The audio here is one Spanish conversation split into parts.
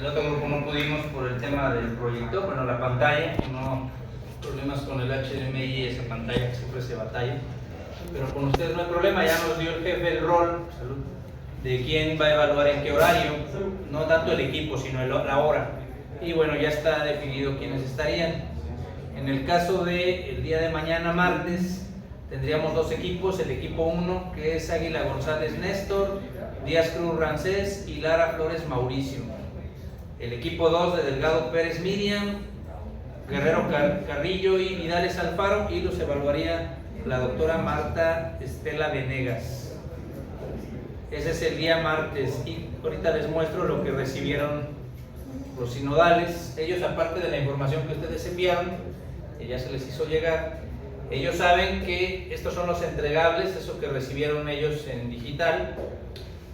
el otro grupo no pudimos por el tema del proyector, bueno, la pantalla, no, problemas con el HDMI, esa pantalla que siempre se batalla, pero con ustedes no hay problema, ya nos dio el jefe el rol de quién va a evaluar en qué horario, no tanto el equipo, sino la hora, y bueno, ya está definido quiénes estarían. En el caso del día de mañana, martes, tendríamos dos equipos, el equipo 1, que es Águila González Néstor, Díaz Cruz Rancés y Lara Flores Mauricio. El equipo 2 de Delgado Pérez Miriam, Guerrero Carrillo y Vidales Alfaro, y los evaluaría la doctora Marta Estela Venegas. Ese es el día martes, y ahorita les muestro lo que recibieron los sinodales. Ellos, aparte de la información que ustedes enviaron, que ya se les hizo llegar, ellos saben que estos son los entregables, eso que recibieron ellos en digital,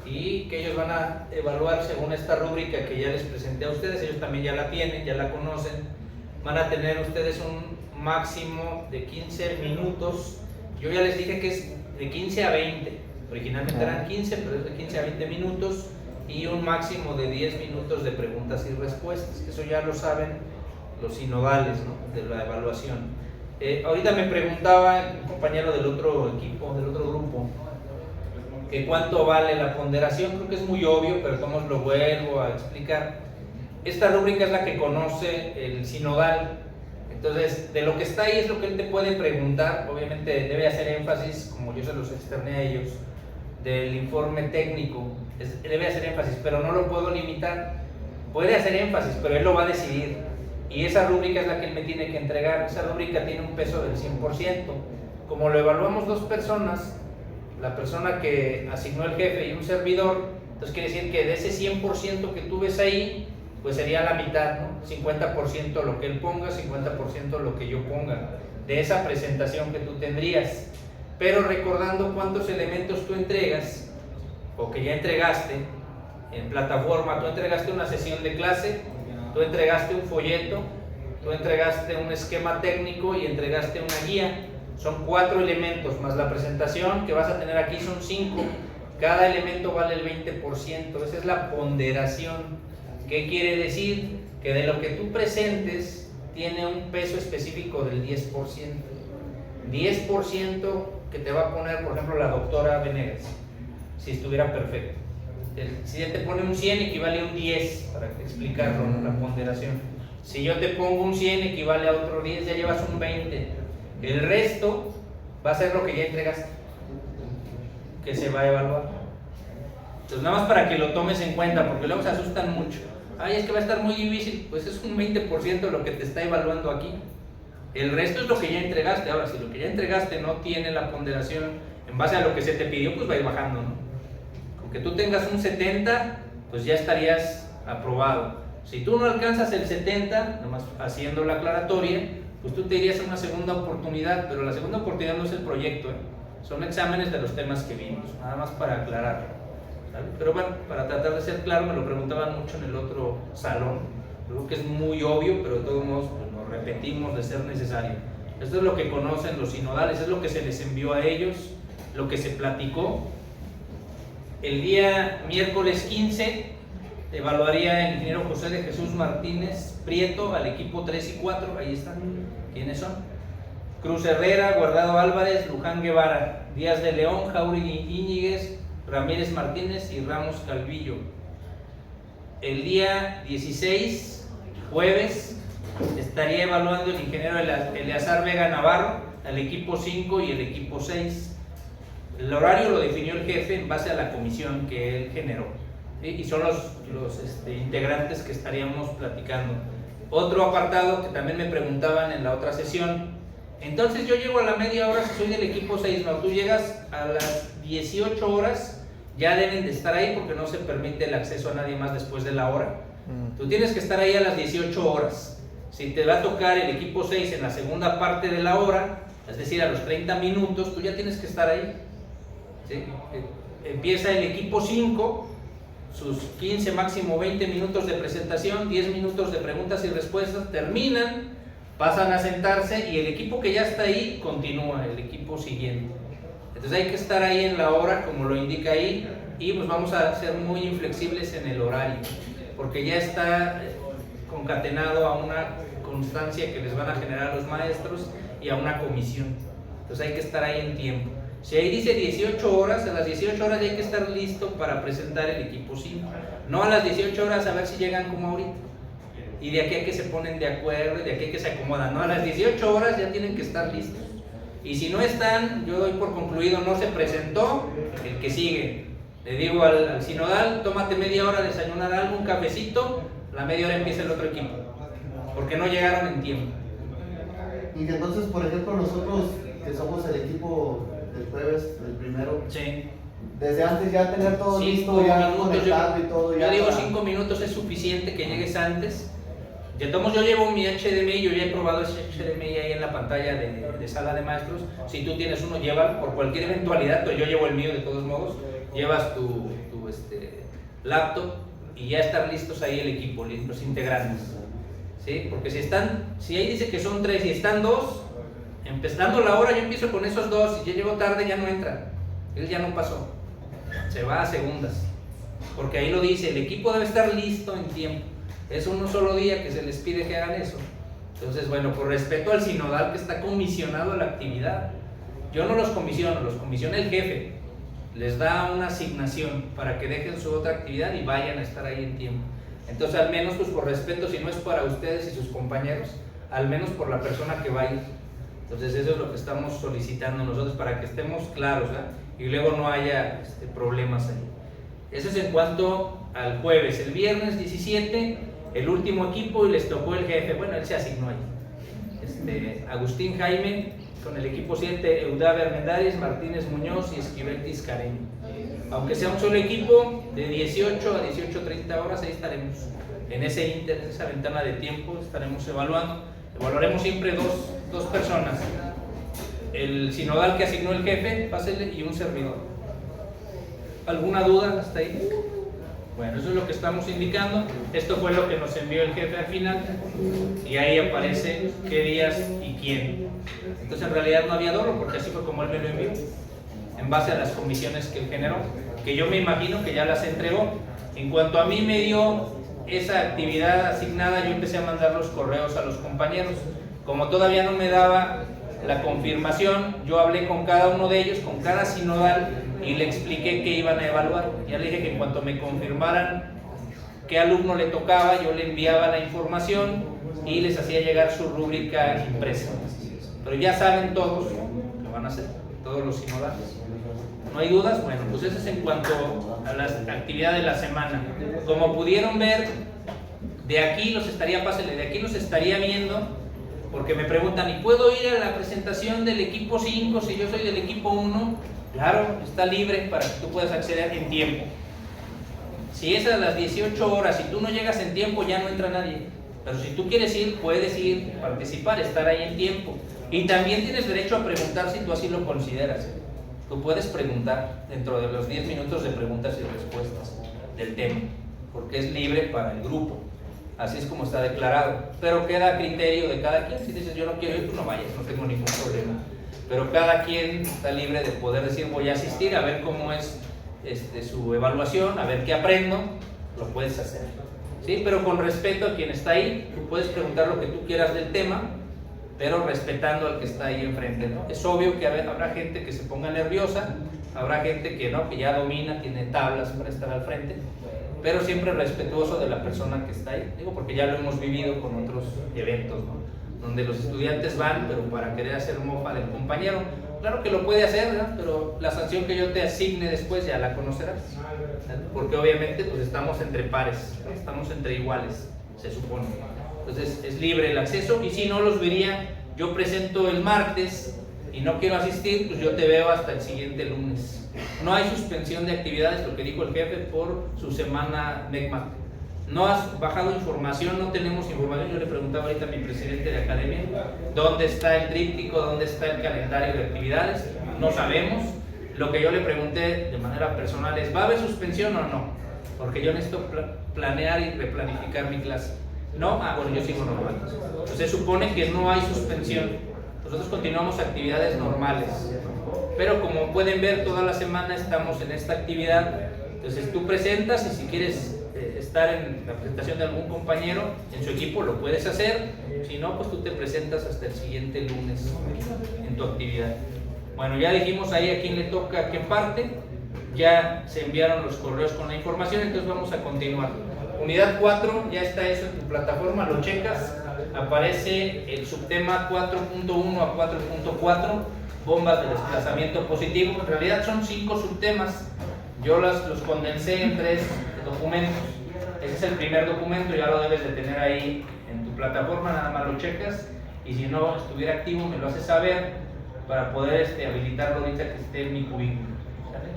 y que ellos van a evaluar según esta rúbrica que ya les presenté a ustedes. Ellos también ya la tienen, ya la conocen. Van a tener ustedes un máximo de 15 minutos. Yo ya les dije que es de 15 a 20. Originalmente eran 15, pero es de 15 a 20 minutos. Y un máximo de 10 minutos de preguntas y respuestas. Eso ya lo saben los sinodales, ¿no?, de la evaluación. Ahorita me preguntaba un compañero del otro equipo, del otro grupo, que cuánto vale la ponderación. Creo que es muy obvio, pero como lo vuelvo a explicar. Esta rúbrica es la que conoce el sinodal, entonces de lo que está ahí es lo que él te puede preguntar. Obviamente debe hacer énfasis, como yo se los externé a ellos, del informe técnico, debe hacer énfasis, pero no lo puedo limitar. Puede hacer énfasis, pero él lo va a decidir, y esa rúbrica es la que él me tiene que entregar. Esa rúbrica tiene un peso del 100%. Como lo evaluamos dos personas, la persona que asignó el jefe y un servidor, entonces quiere decir que de ese 100% que tú ves ahí, pues sería la mitad, ¿no? 50% lo que él ponga, 50% lo que yo ponga, de esa presentación que tú tendrías. Pero recordando cuántos elementos tú entregas, o que ya entregaste en plataforma. Tú entregaste una sesión de clase, tú entregaste un folleto, tú entregaste un esquema técnico y entregaste una guía. Son 4 elementos, más la presentación que vas a tener aquí son 5. Cada elemento vale el 20%. Esa es la ponderación. ¿Qué quiere decir? Que de lo que tú presentes tiene un peso específico del 10%. 10% que te va a poner, por ejemplo, la doctora Venegas, si estuviera perfecto. Si él te pone un 100, equivale a un 10, para explicarlo, ¿no?, la ponderación. Si yo te pongo un 100, equivale a otro 10, ya llevas un 20. El resto va a ser lo que ya entregaste, que se va a evaluar. Entonces, nada más para que lo tomes en cuenta, porque luego se asustan mucho. Ay, es que va a estar muy difícil. Pues es un 20% lo que te está evaluando aquí. El resto es lo que ya entregaste. Ahora, si lo que ya entregaste no tiene la ponderación en base a lo que se te pidió, pues va a ir bajando, ¿no? Con que tú tengas un 70, pues ya estarías aprobado. Si tú no alcanzas el 70, nomás haciendo la aclaratoria, pues tú te irías a una segunda oportunidad, pero la segunda oportunidad no es el proyecto, ¿eh? Son exámenes de los temas que vimos, nada más para aclarar, ¿vale? Pero bueno, para tratar de ser claro, me lo preguntaban mucho en el otro salón. Creo que es muy obvio, pero de todos modos pues, lo repetimos de ser necesario. Esto es lo que conocen los sinodales, es lo que se les envió a ellos, lo que se platicó. El día miércoles 15 evaluaría el ingeniero José de Jesús Martínez Prieto al equipo 3 y 4, ahí están. ¿Quiénes son? Cruz Herrera, Guardado Álvarez, Luján Guevara, Díaz de León, Jauregui Íñiguez, Ramírez Martínez y Ramos Calvillo. El día 16, jueves, estaría evaluando el ingeniero Eleazar Vega Navarro al equipo 5 y el equipo 6. El horario lo definió el jefe en base a la comisión que él generó, ¿sí? Y son los integrantes que estaríamos platicando. Otro apartado que también me preguntaban en la otra sesión: entonces yo llego a la media hora si soy del equipo 6, no, tú llegas a las 18 horas, ya deben de estar ahí porque no se permite el acceso a nadie más después de la hora. Tú tienes que estar ahí a las 18 horas. Si te va a tocar el equipo 6 en la segunda parte de la hora, es decir, a los 30 minutos, tú ya tienes que estar ahí, ¿sí? Empieza el equipo 5, sus 15, máximo 20 minutos de presentación, 10 minutos de preguntas y respuestas, terminan, pasan a sentarse y el equipo que ya está ahí continúa, el equipo siguiente. Entonces hay que estar ahí en la hora, como lo indica ahí, y pues vamos a ser muy inflexibles en el horario. porque ya está concatenado a una constancia que les van a generar los maestros y a una comisión. Entonces hay que estar ahí en tiempo. Si ahí dice 18 horas, a las 18 horas ya hay que estar listo para presentar el equipo 5. No a las 18 horas a ver si llegan como ahorita. Y de aquí a que se ponen de acuerdo, y de aquí a que se acomodan. No, a las 18 horas ya tienen que estar listos. Y si no están, yo doy por concluido, no se presentó, el que sigue. Le digo al sinodal, tómate media hora, desayunar algo, un cafecito, la media hora empieza el otro equipo. Porque no llegaron en tiempo. Y que entonces, por ejemplo, nosotros que somos el equipo del jueves, el primero, sí, desde antes ya tener todo 5 listo, ya minutos, conectado y todo. Yo digo 5 minutos es suficiente que llegues antes. De todos modos, yo llevo mi HDMI, yo ya he probado ese HDMI ahí en la pantalla de sala de maestros. Si tú tienes uno, lleva por cualquier eventualidad, pero yo llevo el mío de todos modos. Llevas tu laptop y ya están listos ahí el equipo, los integrantes. ¿Sí? Porque si ahí dice que son 3 y están 2, empezando la hora yo empiezo con esos 2, y ya llego tarde ya no entra, él ya no pasó, se va a segundas, porque ahí lo dice, el equipo debe estar listo en tiempo, es un solo día que se les pide que hagan eso. Entonces, bueno, por respeto al sinodal que está comisionado a la actividad, yo no los comisiono, los comisiona el jefe, les da una asignación para que dejen su otra actividad y vayan a estar ahí en tiempo. Entonces, al menos pues por respeto, si no es para ustedes y sus compañeros, al menos por la persona que va a ir. Entonces eso es lo que estamos solicitando nosotros para que estemos claros, ¿eh? Y luego no haya problemas ahí. Eso es en cuanto al jueves. El viernes 17, el último equipo y les tocó el jefe. Bueno, él se asignó ahí. Agustín Jaime con el equipo 7, Eudave Armendáriz, Martínez Muñoz y Esquivel Tiscareño. Aunque sea un solo equipo, de 18 a 18:30 horas, ahí estaremos. En ese inter, en esa ventana de tiempo, estaremos evaluando. Evaluaremos siempre dos personas. El sinodal que asignó el jefe, pásele, y un servidor. ¿Alguna duda hasta ahí? Bueno, eso es lo que estamos indicando. Esto fue lo que nos envió el jefe al final. Y ahí aparece qué días y quién. Entonces en realidad no había dolo, porque así fue como él me lo envió, en base a las comisiones que él generó, que yo me imagino que ya las entregó. En cuanto a mí me dio esa actividad asignada, yo empecé a mandar los correos a los compañeros. Como todavía no me daba la confirmación, yo hablé con cada uno de ellos, con cada sinodal, y le expliqué que iban a evaluar. Ya le dije que en cuanto me confirmaran qué alumno le tocaba, yo le enviaba la información y les hacía llegar su rúbrica impresa. Pero ya saben todos lo van a hacer, todos los sinodales. ¿No hay dudas? Bueno, pues eso es en cuanto a las actividades de la semana. Como pudieron ver, de aquí los estaría viendo, porque me preguntan, ¿y puedo ir a la presentación del equipo 5 si yo soy del equipo 1? Claro, está libre para que tú puedas acceder en tiempo. Si es a las 18 horas y tú no llegas en tiempo, ya no entra nadie. Pero si tú quieres ir, puedes ir, participar, estar ahí en tiempo. Y también tienes derecho a preguntar si tú así lo consideras. Tú puedes preguntar dentro de los 10 minutos de preguntas y respuestas del tema, porque es libre para el grupo. Así es como está declarado. Pero queda a criterio de cada quien. Si dices yo no quiero ir, tú no vayas, no tengo ningún problema. Pero cada quien está libre de poder decir voy a asistir, a ver cómo es su evaluación, a ver qué aprendo, lo puedes hacer. ¿Sí? Pero con respeto a quien está ahí, tú puedes preguntar lo que tú quieras del tema, pero respetando al que está ahí enfrente, ¿no? Es obvio que habrá gente que se ponga nerviosa, habrá gente que no, que ya domina, tiene tablas para estar al frente, pero siempre respetuoso de la persona que está ahí. Digo, porque ya lo hemos vivido con otros eventos, ¿no? Donde los estudiantes van, pero para querer hacer mofa del compañero. Claro que lo puede hacer, ¿no? Pero la sanción que yo te asigne después ya la conocerás, ¿no? Porque obviamente pues estamos entre pares, ¿no? Estamos entre iguales, se supone. Entonces es libre el acceso, y si no los vería, yo presento el martes y no quiero asistir, pues yo te veo hasta el siguiente lunes. No hay suspensión de actividades, lo que dijo el jefe, por su semana MECMAC. No has bajado información, no tenemos información. Yo le preguntaba ahorita a mi presidente de academia, ¿dónde está el tríptico? ¿Dónde está el calendario de actividades? No sabemos. Lo que yo le pregunté de manera personal es, ¿va a haber suspensión o no? Porque yo necesito planear y replanificar mi clase. ¿No? Bueno, yo sigo normal. Entonces se supone que no hay suspensión. Nosotros continuamos actividades normales. Pero como pueden ver, toda la semana estamos en esta actividad. Entonces tú presentas, y si quieres estar estar en la presentación de algún compañero en su equipo, lo puedes hacer. Si no, pues tú te presentas hasta el siguiente lunes en tu actividad. Bueno, ya dijimos ahí a quién le toca a qué parte. Ya se enviaron los correos con la información, entonces vamos a continuar. Unidad 4, ya está eso en tu plataforma, lo checas. Aparece el subtema 4.1 a 4.4, bombas de desplazamiento positivo. En realidad son 5 subtemas. Yo los condensé en 3 documentos. Ese es el primer documento, ya lo debes de tener ahí en tu plataforma, nada más lo checas. Y si no estuviera activo, me lo haces saber para poder habilitarlo ahorita que esté en mi cubículo. ¿Sale?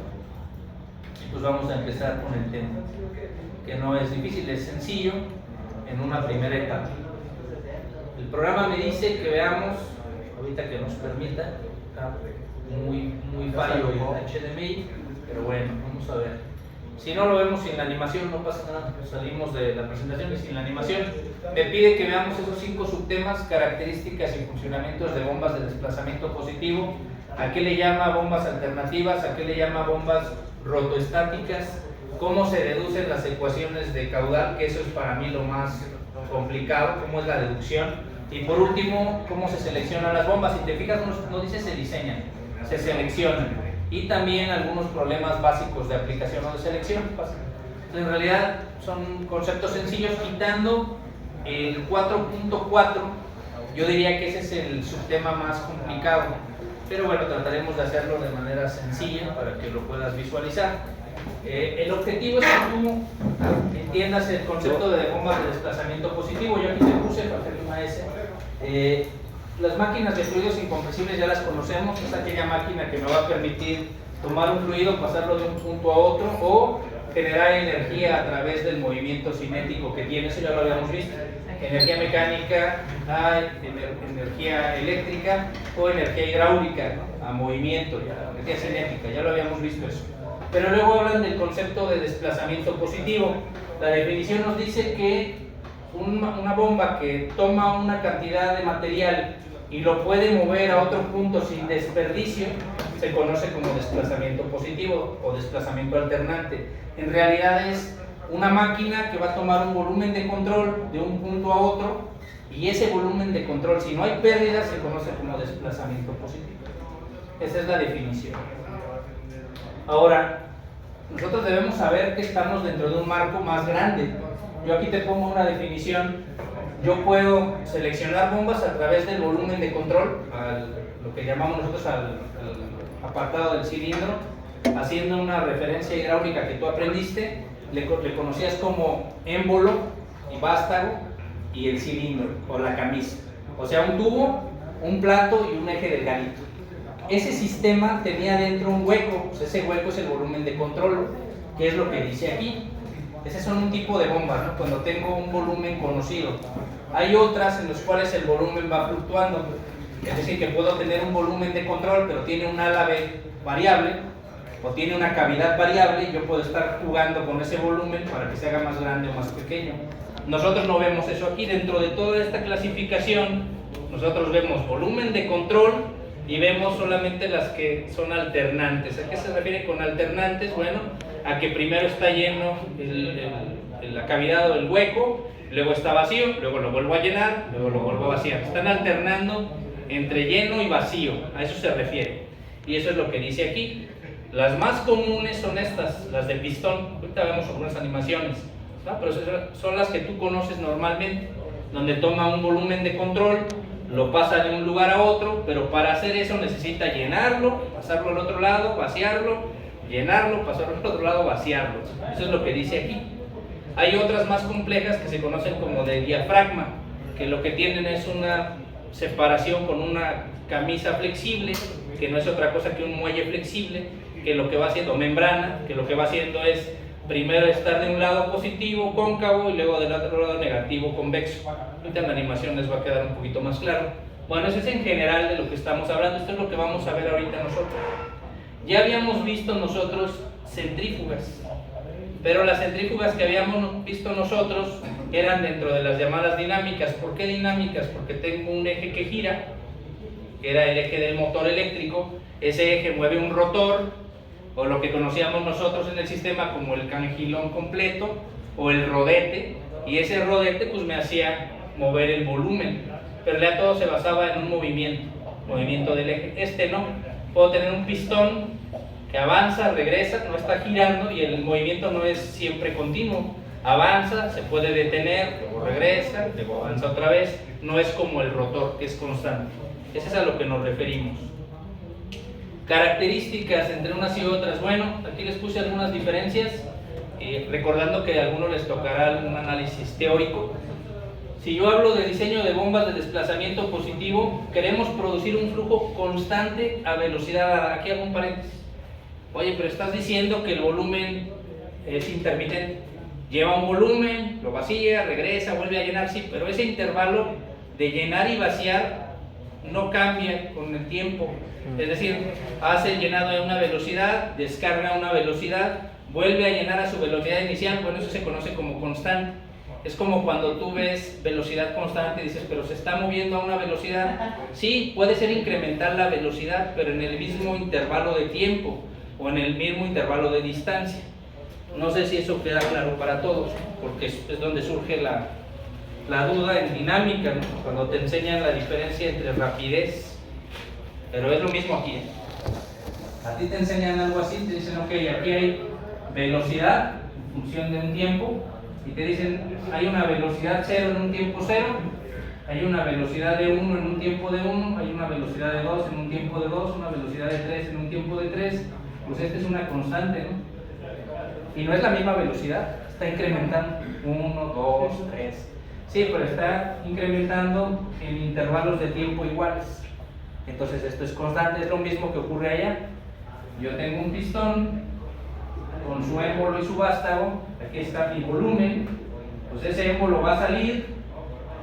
Y pues vamos a empezar con el tema, que no es difícil, es sencillo en una primera etapa. El programa me dice que veamos, ahorita que nos permita, está muy fallo el HDMI, pero bueno, vamos a ver. Si no lo vemos sin la animación, no pasa nada, pues salimos de la presentación y sin la animación. Me pide que veamos esos 5 subtemas, características y funcionamientos de bombas de desplazamiento positivo. ¿A qué le llama bombas alternativas? ¿A qué le llama bombas rotoestáticas? ¿Cómo se deducen las ecuaciones de caudal? Que eso es para mí lo más complicado, cómo es la deducción. Y por último, cómo se seleccionan las bombas. Si te fijas, no dice se diseñan, se seleccionan. Y también algunos problemas básicos de aplicación o de selección. En realidad son conceptos sencillos, quitando el 4.4, yo diría que ese es el subtema más complicado, pero bueno, trataremos de hacerlo de manera sencilla para que lo puedas visualizar. El objetivo es que tú entiendas el concepto de bombas de desplazamiento positivo. Yo aquí te puse para hacer una S. Las máquinas de fluidos incompresibles ya las conocemos, es aquella máquina que me va a permitir tomar un fluido, pasarlo de un punto a otro o generar energía a través del movimiento cinético que tiene, eso ya lo habíamos visto. Energía mecánica, energía eléctrica o energía hidráulica, ¿no? A movimiento, energía cinética, ya lo habíamos visto eso. Pero luego hablan del concepto de desplazamiento positivo. La definición nos dice que una bomba que toma una cantidad de material y lo puede mover a otro punto sin desperdicio, se conoce como desplazamiento positivo o desplazamiento alternante. En realidad es una máquina que va a tomar un volumen de control de un punto a otro, y ese volumen de control, si no hay pérdidas, se conoce como desplazamiento positivo. Esa es la definición. Ahora, nosotros debemos saber que estamos dentro de un marco más grande. Yo aquí te pongo una definición. Yo puedo seleccionar bombas a través del volumen de control, lo que llamamos nosotros al apartado del cilindro, haciendo una referencia hidráulica que tú aprendiste, le conocías como émbolo y vástago y el cilindro o la camisa. O sea, un tubo, un plato y un eje delgadito. Ese sistema tenía dentro un hueco, pues ese hueco es el volumen de control, que es lo que dice aquí. Ese son un tipo de bomba, ¿no? Cuando tengo un volumen conocido. Hay otras en las cuales el volumen va fluctuando, es decir, que puedo tener un volumen de control, pero tiene un álave variable, o tiene una cavidad variable, y yo puedo estar jugando con ese volumen para que se haga más grande o más pequeño. Nosotros no vemos eso aquí. Dentro de toda esta clasificación, nosotros vemos volumen de control y vemos solamente las que son alternantes. ¿A qué se refiere con alternantes? Bueno, a que primero está lleno la cavidad o el hueco, luego está vacío, luego lo vuelvo a llenar, luego lo vuelvo a vaciar. Están alternando entre lleno y vacío, a eso se refiere. Y eso es lo que dice aquí. Las más comunes son estas, las de pistón. Ahorita vemos algunas animaciones, ¿no? Pero son las que tú conoces normalmente, donde toma un volumen de control, lo pasa de un lugar a otro, pero para hacer eso necesita llenarlo, pasarlo al otro lado, vaciarlo, llenarlo, pasarlo al otro lado, vaciarlo. Eso es lo que dice aquí. Hay otras más complejas que se conocen como de diafragma, que lo que tienen es una separación con una camisa flexible, que no es otra cosa que un muelle flexible, que lo que va haciendo, membrana, que lo que va haciendo es primero estar de un lado positivo, cóncavo, y luego del otro lado negativo, convexo. Ahorita en la animación les va a quedar un poquito más claro. Bueno, eso es en general de lo que estamos hablando. Esto es lo que vamos a ver ahorita nosotros. Ya habíamos visto nosotros centrífugas, pero las centrífugas que habíamos visto nosotros eran dentro de las llamadas dinámicas. ¿Por qué dinámicas? Porque tengo un eje que gira, que era el eje del motor eléctrico. Ese eje mueve un rotor, o lo que conocíamos nosotros en el sistema como el cangilón completo, o el rodete, y ese rodete pues me hacía mover el volumen, pero ya todo se basaba en un movimiento del eje. Este no, puedo tener un pistón que avanza, regresa, no está girando y el movimiento no es siempre continuo, avanza, se puede detener, luego regresa, luego avanza otra vez, no es como el rotor que es constante. Eso es a lo que nos referimos. Características entre unas y otras, bueno, aquí les puse algunas diferencias, recordando que a algunos les tocará un análisis teórico. Si yo hablo de diseño de bombas de desplazamiento positivo, queremos producir un flujo constante a velocidad. Aquí hago un paréntesis. Oye, pero estás diciendo que el volumen es intermitente. Lleva un volumen, lo vacía, regresa, vuelve a llenar, sí, pero ese intervalo de llenar y vaciar no cambia con el tiempo. Es decir, hace el llenado a una velocidad, descarga a una velocidad, vuelve a llenar a su velocidad inicial. Bueno, eso se conoce como constante. Es como cuando tú ves velocidad constante y dices, pero se está moviendo a una velocidad. Sí, puede ser incrementar la velocidad, pero en el mismo intervalo de tiempo o en el mismo intervalo de distancia. No sé si eso queda claro para todos, porque es donde surge la duda en dinámica, ¿no? Cuando te enseñan la diferencia entre rapidez, pero es lo mismo aquí, ¿eh? A ti te enseñan algo así, te dicen, ok, aquí hay velocidad en función de un tiempo, y te dicen, hay una velocidad 0 en un tiempo 0, hay una velocidad de 1 en un tiempo de 1, hay una velocidad de 2 en un tiempo de 2, una velocidad de 3 en un tiempo de 3, pues esta es una constante, ¿no? Y no es la misma velocidad, está incrementando 1, 2, 3. Sí, pero está incrementando en intervalos de tiempo iguales. Entonces esto es constante, es lo mismo que ocurre allá. Yo tengo un pistón con su émbolo y su vástago, aquí está mi volumen, pues ese émbolo va a salir,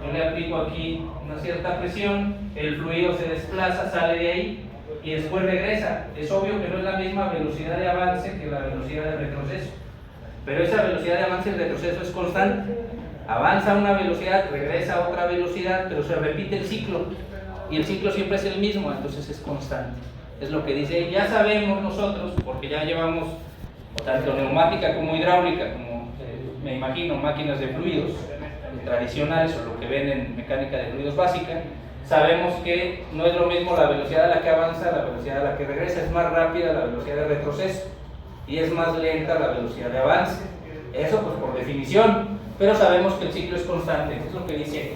yo le aplico aquí una cierta presión, el fluido se desplaza, sale de ahí y después regresa. Es obvio que no es la misma velocidad de avance que la velocidad de retroceso, pero esa velocidad de avance y retroceso es constante. Avanza a una velocidad, regresa a otra velocidad, pero se repite el ciclo y el ciclo siempre es el mismo, entonces es constante. Es lo que dice, ya sabemos nosotros, porque ya llevamos tanto neumática como hidráulica, como me imagino máquinas de fluidos tradicionales o lo que ven en mecánica de fluidos básica, sabemos que no es lo mismo la velocidad a la que avanza, la velocidad a la que regresa, es más rápida la velocidad de retroceso y es más lenta la velocidad de avance. Eso pues por definición, pero sabemos que el ciclo es constante, es lo que dice aquí.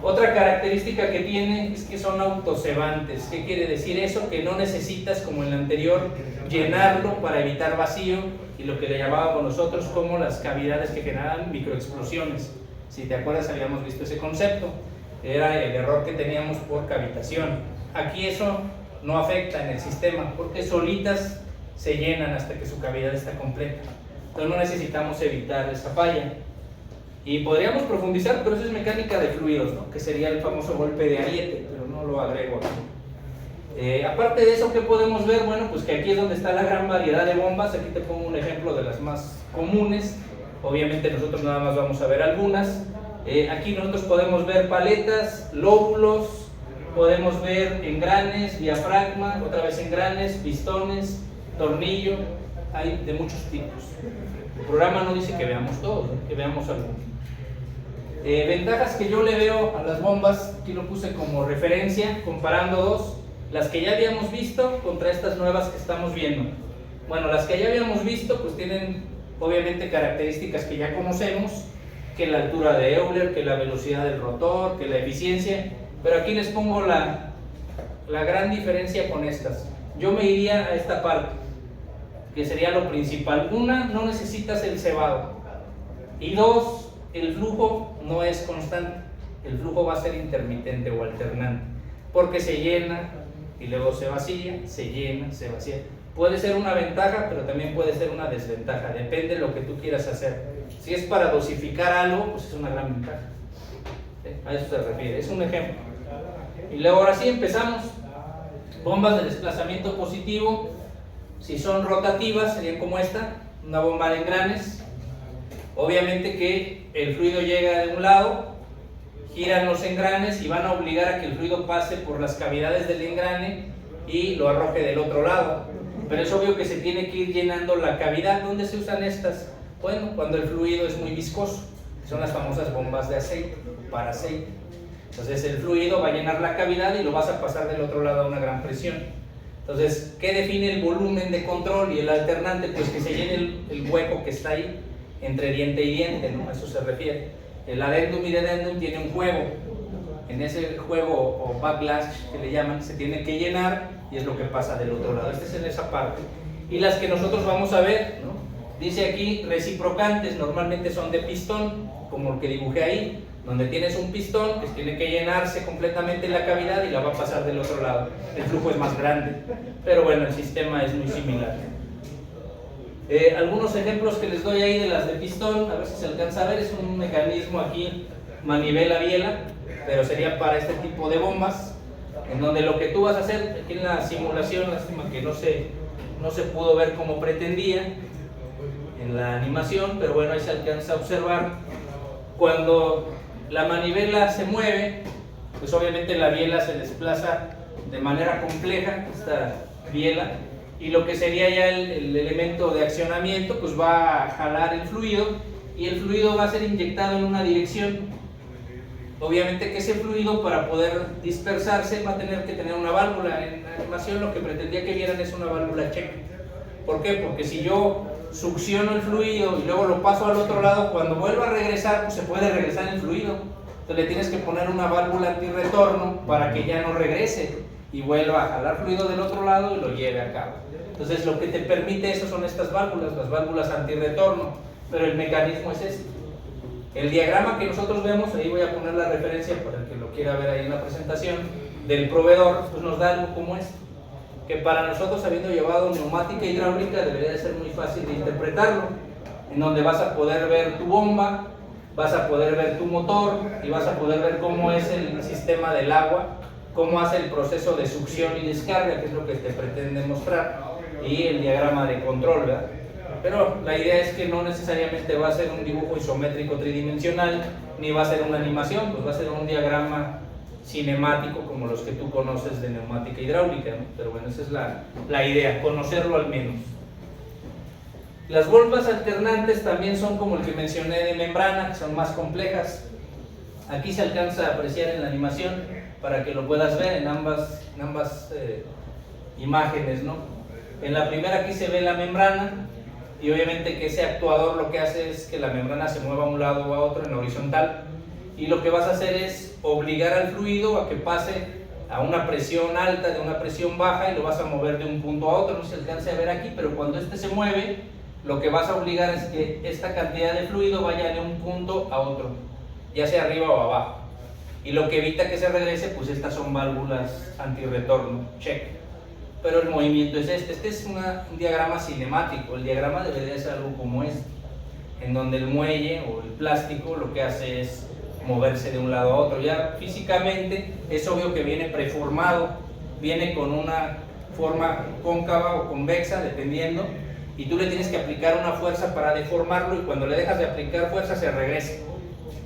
Otra característica que tiene es que son autocebantes. ¿Qué quiere decir eso? Que no necesitas, como en el anterior, llenarlo para evitar vacío y lo que le llamábamos nosotros como las cavidades que generan microexplosiones. Si te acuerdas, habíamos visto ese concepto. Era el error que teníamos por cavitación. Aquí eso no afecta en el sistema porque solitas se llenan hasta que su cavidad está completa. Entonces no necesitamos evitar esa falla. Y podríamos profundizar, pero eso es mecánica de fluidos, ¿no? Que sería el famoso golpe de ariete, pero no lo agrego aquí. Aparte de eso, ¿qué podemos ver? Bueno, pues que aquí es donde está la gran variedad de bombas. Aquí te pongo un ejemplo de las más comunes. Obviamente nosotros nada más vamos a ver algunas. Aquí nosotros podemos ver paletas, lóbulos, podemos ver engranes, diafragma, otra vez engranes, pistones, tornillo. Hay de muchos tipos. El programa no dice que veamos todos, ¿no? Que veamos algunos. Ventajas que yo le veo a las bombas, aquí lo puse como referencia, comparando dos, las que ya habíamos visto contra estas nuevas que estamos viendo. Bueno, las que ya habíamos visto pues tienen obviamente características que ya conocemos, que la altura de Euler, que la velocidad del rotor, que la eficiencia, pero aquí les pongo la gran diferencia con estas. Yo me iría a esta parte, que sería lo principal. Una, no necesitas el cebado, y dos, el flujo no es constante, el flujo va a ser intermitente o alternante, porque se llena y luego se vacía, se llena, se vacía. Puede ser una ventaja, pero también puede ser una desventaja, depende de lo que tú quieras hacer. Si es para dosificar algo, pues es una gran ventaja. A eso se refiere, es un ejemplo. Y luego ahora sí empezamos. Bombas de desplazamiento positivo, si son rotativas, serían como esta, una bomba de engranes. Obviamente que el fluido llega de un lado, giran los engranes y van a obligar a que el fluido pase por las cavidades del engrane y lo arroje del otro lado. Pero es obvio que se tiene que ir llenando la cavidad. ¿Dónde se usan estas? Bueno, cuando el fluido es muy viscoso, son las famosas bombas de aceite, para aceite. Entonces el fluido va a llenar la cavidad y lo vas a pasar del otro lado a una gran presión. Entonces, ¿qué define el volumen de control y el alternante? Pues que se llene el hueco que está ahí entre diente y diente, ¿no? A eso se refiere. El adendum y dedendum tiene un juego. En ese juego o backlash que le llaman, se tiene que llenar y es lo que pasa del otro lado. Este es en esa parte. Y las que nosotros vamos a ver, ¿no? Dice aquí reciprocantes, normalmente son de pistón, como el que dibujé ahí, donde tienes un pistón que tiene que llenarse completamente la cavidad y la va a pasar del otro lado. El flujo es más grande, pero bueno, el sistema es muy similar. Algunos ejemplos que les doy ahí de las de pistón, a ver si se alcanza a ver, es un mecanismo aquí, manivela-biela, pero sería para este tipo de bombas, en donde lo que tú vas a hacer, aquí en la simulación, lástima que no se pudo ver como pretendía en la animación, pero bueno, ahí se alcanza a observar. Cuando la manivela se mueve, pues obviamente la biela se desplaza de manera compleja, esta biela, y lo que sería ya el elemento de accionamiento, pues va a jalar el fluido, y el fluido va a ser inyectado en una dirección. Obviamente que ese fluido, para poder dispersarse, va a tener que tener una válvula. En la animación lo que pretendía que vieran es una válvula check. ¿Por qué? Porque si yo succiono el fluido y luego lo paso al otro lado, cuando vuelva a regresar, pues se puede regresar el fluido. Entonces le tienes que poner una válvula antirretorno para que ya no regrese y vuelva a jalar fluido del otro lado y lo lleve a cabo. Entonces lo que te permite eso son estas válvulas, las válvulas antirretorno, pero el mecanismo es este. El diagrama que nosotros vemos, ahí voy a poner la referencia para el que lo quiera ver ahí en la presentación, del proveedor, pues nos da algo como esto, que para nosotros, habiendo llevado neumática e hidráulica, debería de ser muy fácil de interpretarlo, en donde vas a poder ver tu bomba, vas a poder ver tu motor y vas a poder ver cómo es el sistema del agua, cómo hace el proceso de succión y descarga, que es lo que te pretende mostrar, y el diagrama de control, ¿verdad? Pero la idea es que no necesariamente va a ser un dibujo isométrico tridimensional, ni va a ser una animación, pues va a ser un diagrama cinemático como los que tú conoces de neumática hidráulica, ¿no? Pero bueno, esa es la idea, conocerlo al menos. Las bombas alternantes también son como el que mencioné de membrana, que son más complejas. Aquí se alcanza a apreciar en la animación para que lo puedas ver en ambas imágenes, ¿no? En la primera aquí se ve la membrana, y obviamente que ese actuador lo que hace es que la membrana se mueva a un lado o a otro en horizontal, y lo que vas a hacer es obligar al fluido a que pase a una presión alta de una presión baja, y lo vas a mover de un punto a otro. No se alcance a ver aquí, pero cuando este se mueve, lo que vas a obligar es que esta cantidad de fluido vaya de un punto a otro, ya sea arriba o abajo, y lo que evita que se regrese, pues estas son válvulas antirretorno, check. Pero el movimiento es este es un diagrama cinemático. El diagrama debería ser algo como este, en donde el muelle o el plástico lo que hace es moverse de un lado a otro. Ya físicamente es obvio que viene preformado, viene con una forma cóncava o convexa, dependiendo, y tú le tienes que aplicar una fuerza para deformarlo, y cuando le dejas de aplicar fuerza se regresa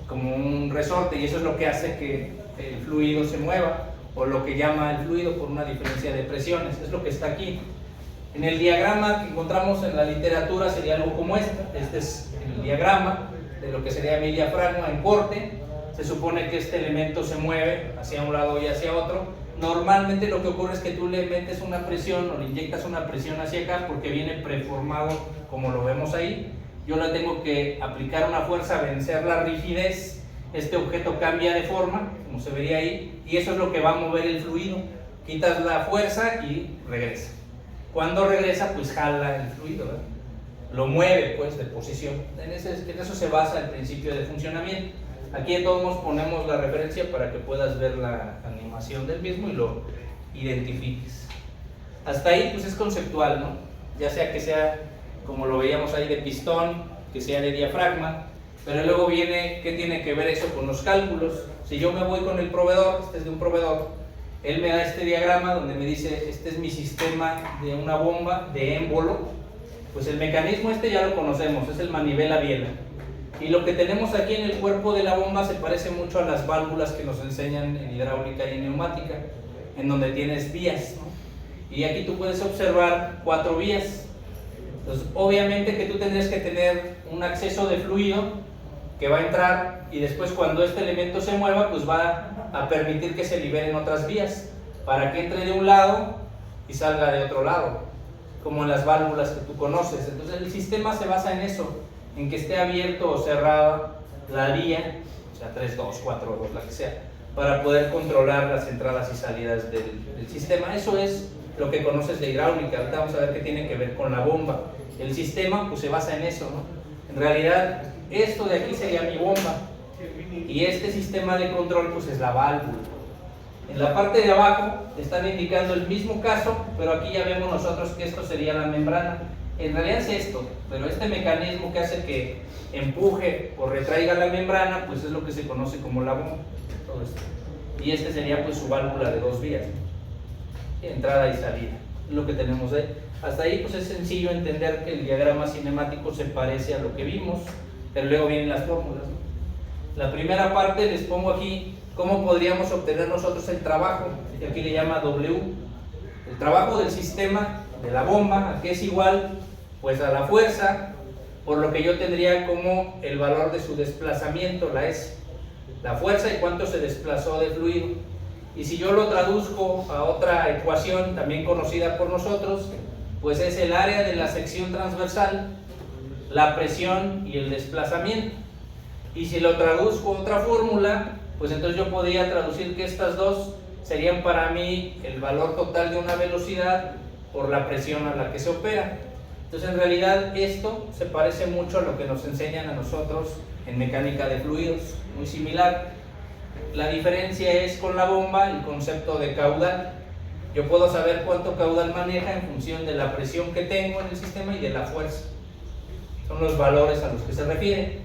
como un resorte, y eso es lo que hace que el fluido se mueva, o lo que llama el fluido por una diferencia de presiones. Es lo que está aquí. En el diagrama que encontramos en la literatura sería algo como este. Este es el diagrama de lo que sería mi diafragma en corte. Se supone que este elemento se mueve hacia un lado y hacia otro. Normalmente lo que ocurre es que tú le metes una presión o le inyectas una presión hacia acá, porque viene preformado como lo vemos ahí. Yo le tengo que aplicar una fuerza, vencer la rigidez. Este objeto cambia de forma, como se vería ahí, y eso es lo que va a mover el fluido. Quitas la fuerza y regresa. Cuando regresa, pues jala el fluido, ¿verdad? Lo mueve, pues, de posición. En eso se basa el principio de funcionamiento. Aquí de todos modos ponemos la referencia para que puedas ver la animación del mismo y lo identifiques. Hasta ahí, pues, es conceptual, ¿no? Ya sea que sea, como lo veíamos ahí, de pistón, que sea de diafragma. Pero luego viene, ¿qué tiene que ver eso con los cálculos? Si yo me voy con el proveedor, este es de un proveedor, él me da este diagrama donde me dice, este es mi sistema de una bomba de émbolo, pues el mecanismo este ya lo conocemos, es el manivela-biela. Y lo que tenemos aquí en el cuerpo de la bomba se parece mucho a las válvulas que nos enseñan en hidráulica y en neumática, en donde tienes vías, ¿no? Y aquí tú puedes observar 4 vías. Entonces, obviamente que tú tendrías que tener un acceso de fluido que va a entrar y después cuando este elemento se mueva, pues va a permitir que se liberen otras vías para que entre de un lado y salga de otro lado, como en las válvulas que tú conoces. Entonces el sistema se basa en eso, en que esté abierto o cerrada la vía, o sea 3, 2, 4, 2, la que sea, para poder controlar las entradas y salidas del sistema. Eso es lo que conoces de hidráulica. Ahorita vamos a ver qué tiene que ver con la bomba. El sistema pues se basa en eso, ¿no? En realidad esto de aquí sería mi bomba y este sistema de control pues es la válvula. En la parte de abajo están indicando el mismo caso, pero aquí ya vemos nosotros que esto sería la membrana. En realidad es esto, pero este mecanismo que hace que empuje o retraiga la membrana pues es lo que se conoce como la bomba. Todo esto. Y este sería pues su válvula de 2 vías, ¿no? Entrada y salida, lo que tenemos ahí. Hasta ahí pues es sencillo entender que el diagrama cinemático se parece a lo que vimos, pero luego vienen las fórmulas, ¿no? La primera parte les pongo aquí cómo podríamos obtener nosotros el trabajo, que aquí le llama W. El trabajo del sistema, de la bomba, que es igual pues a la fuerza, por lo que yo tendría como el valor de su desplazamiento, la S. La fuerza y cuánto se desplazó de fluido. Y si yo lo traduzco a otra ecuación también conocida por nosotros, pues es el área de la sección transversal, la presión y el desplazamiento. Y si lo traduzco a otra fórmula, pues entonces yo podría traducir que estas dos serían para mí el valor total de una velocidad por la presión a la que se opera. Entonces en realidad esto se parece mucho a lo que nos enseñan a nosotros en mecánica de fluidos, muy similar. La diferencia es con la bomba el concepto de caudal. Yo puedo saber cuánto caudal maneja en función de la presión que tengo en el sistema y de la fuerza. Son los valores a los que se refiere.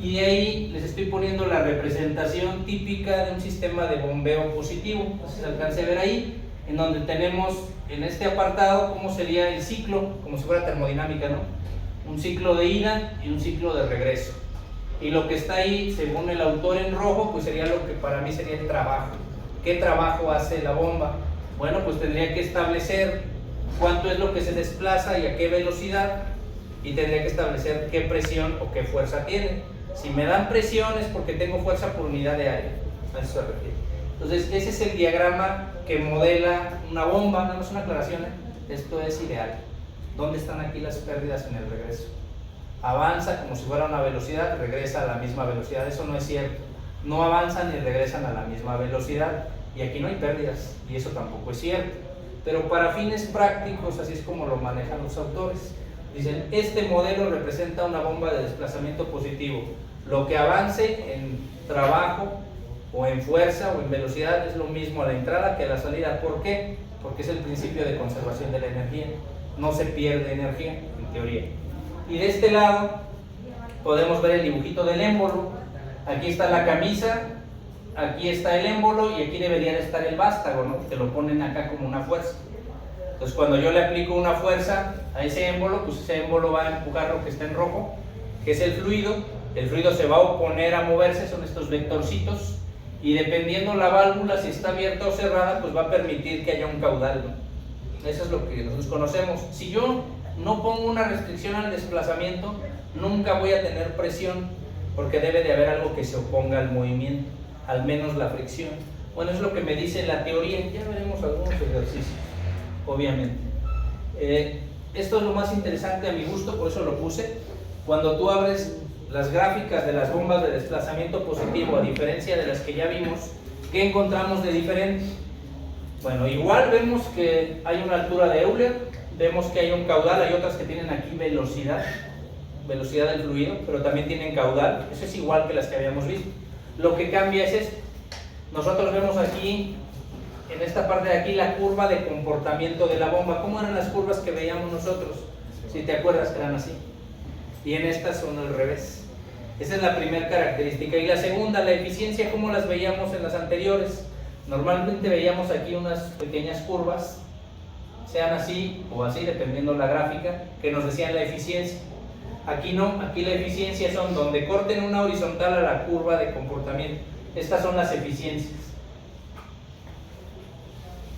Y de ahí les estoy poniendo la representación típica de un sistema de bombeo positivo. Entonces se alcance a ver ahí, en donde tenemos en este apartado cómo sería el ciclo, como si fuera termodinámica, ¿no? Un ciclo de ida y un ciclo de regreso. Y lo que está ahí, según el autor en rojo, pues sería lo que para mí sería el trabajo. ¿Qué trabajo hace la bomba? Bueno, pues tendría que establecer cuánto es lo que se desplaza y a qué velocidad, y tendría que establecer qué presión o qué fuerza tiene. Si me dan presión es porque tengo fuerza por unidad de área, a eso se refiere. Entonces ese es el diagrama que modela una bomba. Nada más una aclaración, esto es ideal. ¿Dónde están aquí las pérdidas en el regreso? Avanza como si fuera una velocidad, regresa a la misma velocidad. Eso no es cierto. No avanzan ni regresan a la misma velocidad, y aquí no hay pérdidas, y eso tampoco es cierto. Pero para fines prácticos así es como lo manejan los autores. Dicen, este modelo representa una bomba de desplazamiento positivo. Lo que avance en trabajo o en fuerza o en velocidad es lo mismo a la entrada que a la salida. ¿Por qué? Porque es el principio de conservación de la energía. No se pierde energía, en teoría. Y de este lado podemos ver el dibujito del émbolo. Aquí está la camisa, aquí está el émbolo y aquí debería de estar el vástago, ¿no? Que lo ponen acá como una fuerza. Entonces cuando yo le aplico una fuerza a ese émbolo, pues ese émbolo va a empujar lo que está en rojo, que es el fluido se va a oponer a moverse, son estos vectorcitos, y dependiendo la válvula, si está abierta o cerrada, pues va a permitir que haya un caudal, ¿no? Eso es lo que nosotros conocemos. Si yo no pongo una restricción al desplazamiento, nunca voy a tener presión, porque debe de haber algo que se oponga al movimiento, al menos la fricción. Bueno, es lo que me dice la teoría. Ya veremos algunos ejercicios, obviamente. Esto es lo más interesante a mi gusto, por eso lo puse. Cuando tú abres las gráficas de las bombas de desplazamiento positivo, a diferencia de las que ya vimos, ¿qué encontramos de diferente? Bueno, igual vemos que hay una altura de Euler, vemos que hay un caudal, hay otras que tienen aquí velocidad del fluido, pero también tienen caudal. Eso es igual que las que habíamos visto. Lo que cambia es esto. Nosotros vemos aquí, en esta parte de aquí, la curva de comportamiento de la bomba. ¿Cómo eran las curvas que veíamos nosotros? Si te acuerdas que eran así. Y en estas son al revés. Esa es la primera característica. Y la segunda, la eficiencia, ¿cómo las veíamos en las anteriores? Normalmente veíamos aquí unas pequeñas curvas, sean así o así, dependiendo la gráfica, que nos decían la eficiencia. Aquí no, aquí la eficiencia son donde corten una horizontal a la curva de comportamiento. Estas son las eficiencias.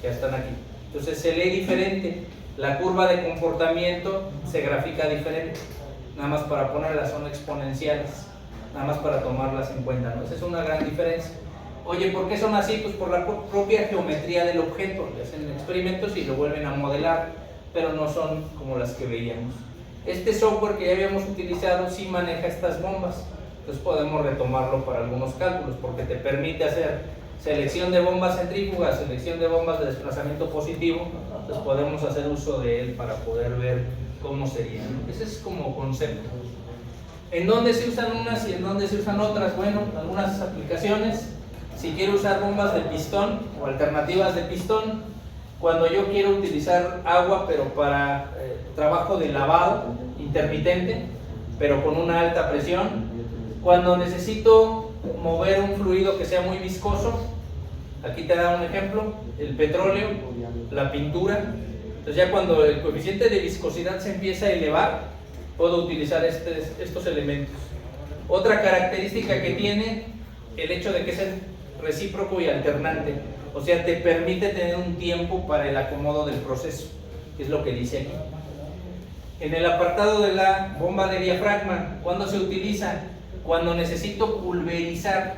Ya están aquí. Entonces se lee diferente. La curva de comportamiento se grafica diferente, nada más para ponerlas, son exponenciales, nada más para tomarlas en cuenta, ¿no? Esa es una gran diferencia. Oye, ¿por qué son así? Pues por la propia geometría del objeto. Le hacen experimentos y lo vuelven a modelar, pero no son como las que veíamos. Este software que ya habíamos utilizado sí maneja estas bombas, entonces podemos retomarlo para algunos cálculos, porque te permite hacer selección de bombas centrífugas, selección de bombas de desplazamiento positivo, entonces podemos hacer uso de él para poder ver cómo sería, ¿no? Ese es como concepto. ¿En dónde se usan unas y en dónde se usan otras? Bueno, algunas aplicaciones. Si quiero usar bombas de pistón o alternativas de pistón, cuando yo quiero utilizar agua pero para trabajo de lavado intermitente, pero con una alta presión, cuando necesito mover un fluido que sea muy viscoso, aquí te da un ejemplo, el petróleo, la pintura, entonces ya cuando el coeficiente de viscosidad se empieza a elevar, puedo utilizar estos elementos. Otra característica que tiene el hecho de que es recíproco y alternante, o sea, te permite tener un tiempo para el acomodo del proceso, que es lo que dice aquí. En el apartado de la bomba de diafragma, ¿cuándo se utiliza? Cuando necesito pulverizar,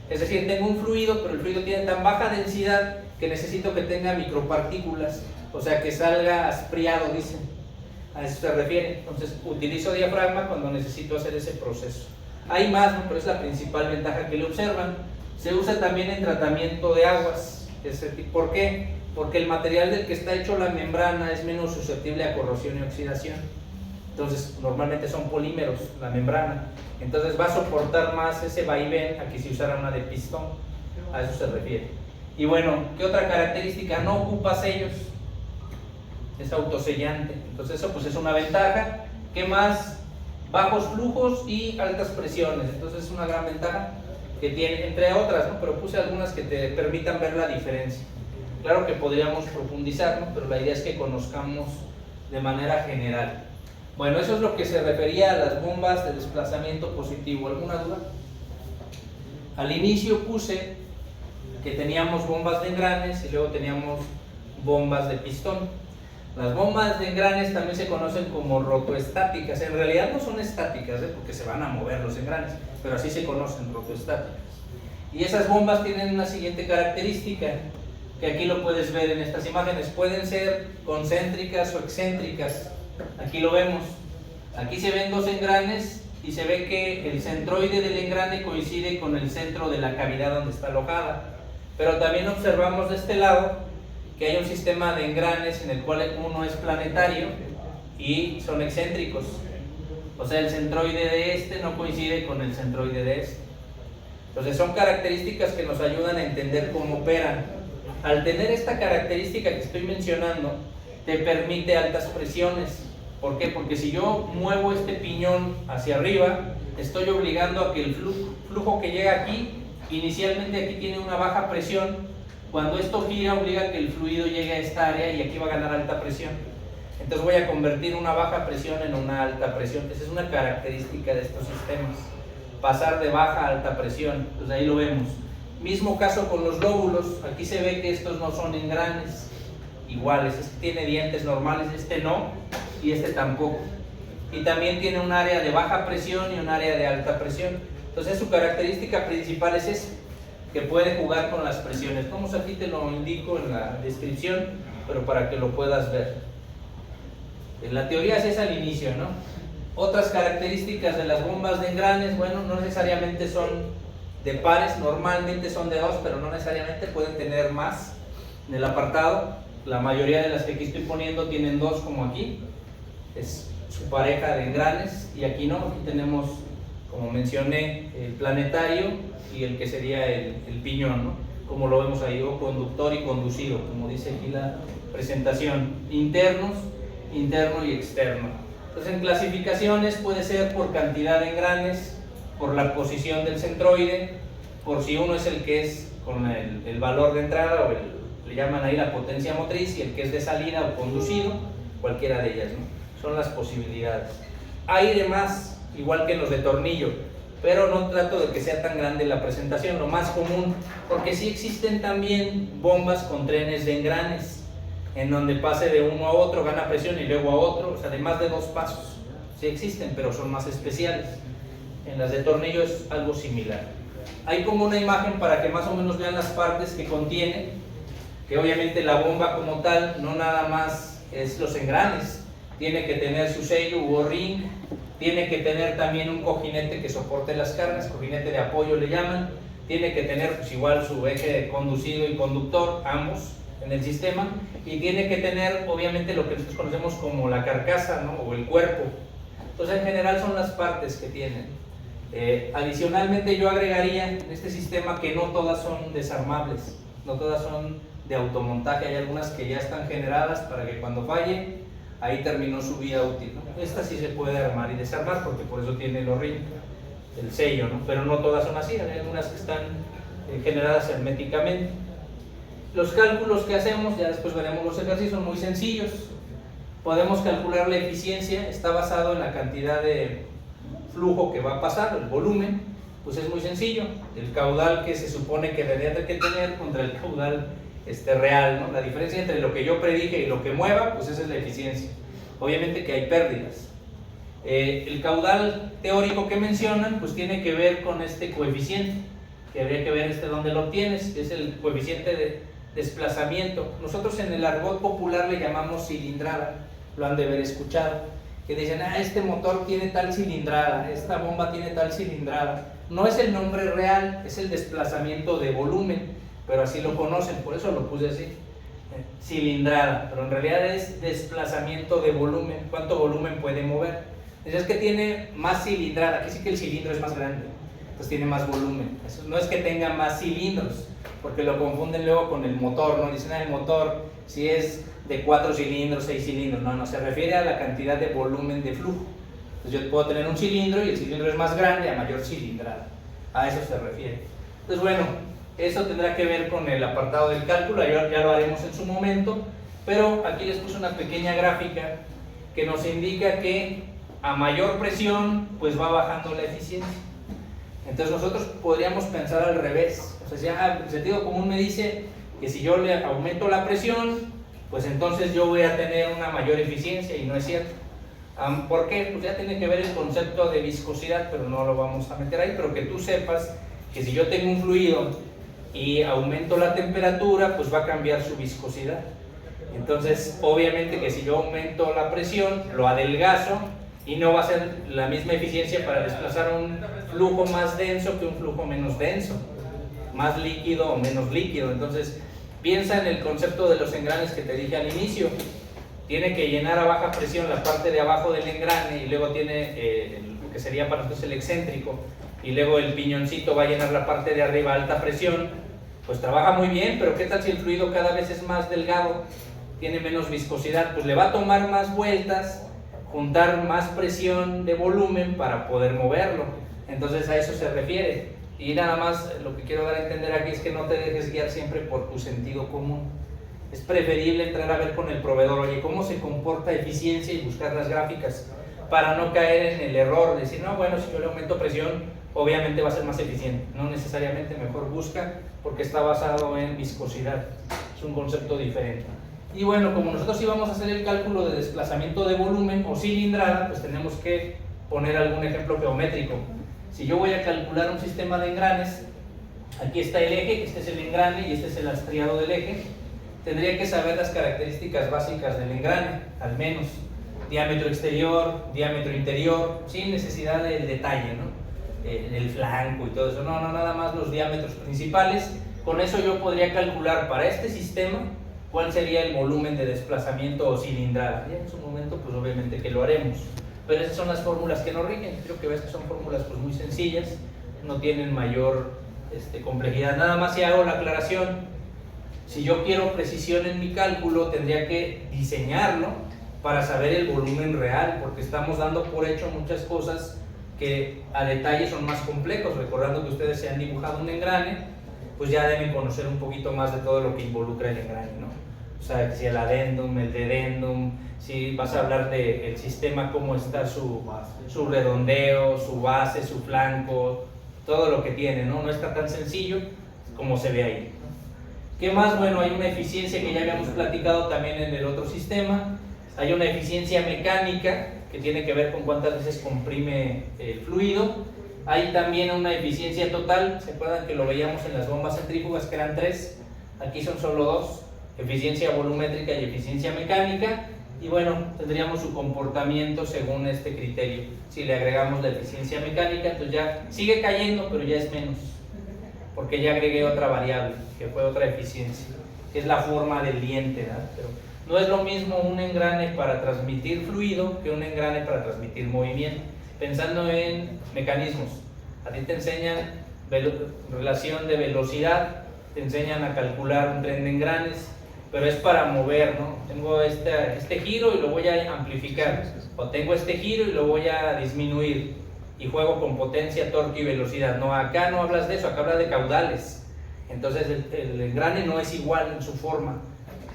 es decir, tengo un fluido, pero el fluido tiene tan baja densidad que necesito que tenga micropartículas, o sea, que salga aspriado, dicen. A eso se refiere. Entonces, utilizo diafragma cuando necesito hacer ese proceso. Hay más, ¿no? Pero es la principal ventaja que le observan. Se usa también en tratamiento de aguas. ¿Por qué? Porque el material del que está hecho la membrana es menos susceptible a corrosión y oxidación. Entonces, normalmente son polímeros, la membrana. Entonces, va a soportar más ese vaivén a que si usara una de pistón. A eso se refiere. Y bueno, ¿qué otra característica? No ocupa sellos. Es autosellante. Entonces, eso pues es una ventaja. ¿Qué más? Bajos flujos y altas presiones. Entonces, es una gran ventaja que tiene, entre otras, ¿no? Pero puse algunas que te permitan ver la diferencia. Claro que podríamos profundizar, ¿no? Pero la idea es que conozcamos de manera general. Bueno, eso es lo que se refería a las bombas de desplazamiento positivo. ¿Alguna duda? Al inicio puse que teníamos bombas de engranes y luego teníamos bombas de pistón. Las bombas de engranes también se conocen como rotoestáticas. En realidad no son estáticas, porque se van a mover los engranes, pero así se conocen, rotoestáticas. Y esas bombas tienen una siguiente característica, que aquí lo puedes ver en estas imágenes. Pueden ser concéntricas o excéntricas. Aquí lo vemos. Aquí se ven dos engranes y se ve que el centroide del engrane coincide con el centro de la cavidad donde está alojada. Pero también observamos de este lado que hay un sistema de engranes en el cual uno es planetario y son excéntricos. O sea, el centroide de este no coincide con el centroide de este. Entonces son características que nos ayudan a entender cómo operan. Al tener esta característica que estoy mencionando, te permite altas presiones. ¿Por qué? Porque si yo muevo este piñón hacia arriba, estoy obligando a que el flujo que llega aquí, inicialmente aquí tiene una baja presión. Cuando esto gira, obliga a que el fluido llegue a esta área y aquí va a ganar alta presión. Entonces voy a convertir una baja presión en una alta presión. Esa es una característica de estos sistemas. Pasar de baja a alta presión. Entonces ahí lo vemos. Mismo caso con los lóbulos. Aquí se ve que estos no son engranes iguales. Este tiene dientes normales, este no, y este tampoco. Y también tiene un área de baja presión y un área de alta presión. Entonces su característica principal es esa, que puede jugar con las presiones. Como aquí te lo indico en la descripción, pero para que lo puedas ver. En la teoría es al inicio, ¿no? Otras características de las bombas de engranes, bueno, no necesariamente son de pares, normalmente son de dos, pero no necesariamente, pueden tener más. En el apartado, la mayoría de las que aquí estoy poniendo tienen dos, como aquí, es su pareja de engranes, y aquí no, aquí tenemos, como mencioné, el planetario y el que sería el piñón, ¿no? Como lo vemos ahí, o conductor y conducido, como dice aquí la presentación. Internos, interno y externo. Entonces en clasificaciones puede ser por cantidad de engranes, por la posición del centroide, por si uno es el que es con el valor de entrada, o le llaman ahí la potencia motriz, y el que es de salida o conducido, cualquiera de ellas, ¿no? Son las posibilidades. Hay demás, igual que en los de tornillo, pero no trato de que sea tan grande la presentación, lo más común, porque sí existen también bombas con trenes de engranes. en donde pase de uno a otro, gana presión y luego a otro, o sea, de más de 2 pasos. Sí existen, pero son más especiales. En las de tornillo es algo similar. Ahí pongo una imagen para que más o menos vean las partes que contiene, que obviamente la bomba como tal no nada más es los engranes, tiene que tener su sello u O-ring, tiene que tener también un cojinete que soporte las cargas, cojinete de apoyo le llaman, tiene que tener pues igual su eje conducido y conductor, ambos en el sistema, y tiene que tener obviamente lo que nosotros conocemos como la carcasa, ¿no? O el cuerpo. Entonces en general son las partes que tienen. Adicionalmente yo agregaría en este sistema que no todas son desarmables, no todas son de automontaje, hay algunas que ya están generadas para que cuando falle, ahí terminó su vida útil, ¿no? Esta sí se puede armar y desarmar porque por eso tiene el O-ring, el sello, ¿no? Pero no todas son así, hay algunas que están generadas herméticamente. Los cálculos que hacemos, ya después veremos los ejercicios, son muy sencillos. Podemos calcular la eficiencia, está basado en la cantidad de flujo que va a pasar, el volumen, pues es muy sencillo. El caudal que se supone que debería que tener contra el caudal real, ¿no? La diferencia entre lo que yo predije y lo que mueva, pues esa es la eficiencia. Obviamente que hay pérdidas. El caudal teórico que mencionan, pues tiene que ver con este coeficiente, que habría que ver dónde lo obtienes, que es el coeficiente de desplazamiento. Nosotros en el argot popular le llamamos cilindrada, lo han de haber escuchado, que dicen, este motor tiene tal cilindrada, esta bomba tiene tal cilindrada. No es el nombre real, es el desplazamiento de volumen, pero así lo conocen, por eso lo puse así, cilindrada, pero en realidad es desplazamiento de volumen, cuánto volumen puede mover. Es que tiene más cilindrada, que sí que el cilindro es más grande, entonces tiene más volumen. Eso no es que tenga más cilindros, porque lo confunden luego con el motor, ¿no? Dicen, el motor, si es de 4 cilindros, 6 cilindros, no, se refiere a la cantidad de volumen de flujo. Entonces yo puedo tener un cilindro y el cilindro es más grande, a mayor cilindrada, a eso se refiere. Entonces bueno, eso tendrá que ver con el apartado del cálculo, ya lo haremos en su momento, pero aquí les puse una pequeña gráfica que nos indica que a mayor presión, pues va bajando la eficiencia. Entonces nosotros podríamos pensar al revés, o sea, el sentido común me dice que si yo le aumento la presión, pues entonces yo voy a tener una mayor eficiencia, y no es cierto. ¿Por qué? Pues ya tiene que ver el concepto de viscosidad, pero no lo vamos a meter ahí, pero que tú sepas que si yo tengo un fluido y aumento la temperatura, pues va a cambiar su viscosidad. Entonces, obviamente que si yo aumento la presión, lo adelgazo, y no va a ser la misma eficiencia para desplazar un flujo más denso que un flujo menos denso, más líquido o menos líquido. Entonces, piensa en el concepto de los engranes que te dije al inicio. Tiene que llenar a baja presión la parte de abajo del engrane, y luego tiene lo que sería para nosotros el excéntrico, y luego el piñoncito va a llenar la parte de arriba a alta presión. Pues trabaja muy bien, pero ¿qué tal si el fluido cada vez es más delgado? Tiene menos viscosidad, pues le va a tomar más vueltas, juntar más presión de volumen para poder moverlo. Entonces a eso se refiere. Y nada más lo que quiero dar a entender aquí es que no te dejes guiar siempre por tu sentido común. Es preferible entrar a ver con el proveedor, oye, cómo se comporta eficiencia, y buscar las gráficas para no caer en el error de decir, no, bueno, si yo le aumento presión, obviamente va a ser más eficiente. No necesariamente, mejor busca, porque está basado en viscosidad. Es un concepto diferente. Y bueno, como nosotros íbamos a hacer el cálculo de desplazamiento de volumen o cilindrada, pues tenemos que poner algún ejemplo geométrico. Si yo voy a calcular un sistema de engranes, aquí está el eje, este es el engrane y este es el estriado del eje. Tendría que saber las características básicas del engrane, al menos diámetro exterior, diámetro interior, sin necesidad del detalle, ¿no? El flanco y todo eso, no, nada más los diámetros principales. Con eso yo podría calcular para este sistema cuál sería el volumen de desplazamiento o cilindrada. Ya en su momento, pues obviamente que lo haremos. Pero esas son las fórmulas que nos rigen. Creo que ves que son fórmulas pues muy sencillas, no tienen mayor complejidad. Nada más si hago la aclaración, si yo quiero precisión en mi cálculo, tendría que diseñarlo para saber el volumen real, porque estamos dando por hecho muchas cosas que a detalle son más complejos. Recordando que ustedes se han dibujado un engrane, pues ya deben conocer un poquito más de todo lo que involucra el engrane, ¿no? O sea, si el adendum, el dedendum, si vas a hablar del sistema, cómo está su redondeo, su base, su flanco, todo lo que tiene, ¿no? No está tan sencillo como se ve ahí, ¿no? ¿Qué más? Bueno, hay una eficiencia que ya habíamos platicado también en el otro sistema. Hay una eficiencia mecánica que tiene que ver con cuántas veces comprime el fluido. Hay también una eficiencia total. ¿Se acuerdan que lo veíamos en las bombas centrífugas que eran 3? Aquí son solo 2. Eficiencia volumétrica y eficiencia mecánica. Y bueno, tendríamos su comportamiento según este criterio. Si le agregamos la eficiencia mecánica, entonces ya sigue cayendo, pero ya es menos, porque ya agregué otra variable, que fue otra eficiencia, que es la forma del diente, ¿verdad? Pero no es lo mismo un engrane para transmitir fluido que un engrane para transmitir movimiento. Pensando en mecanismos, a ti te enseñan relación de velocidad, te enseñan a calcular un tren de engranes, pero es para mover, ¿no? Tengo este giro y lo voy a amplificar, o tengo este giro y lo voy a disminuir, y juego con potencia, torque y velocidad. No, acá no hablas de eso, acá hablas de caudales. Entonces el engrane no es igual en su forma,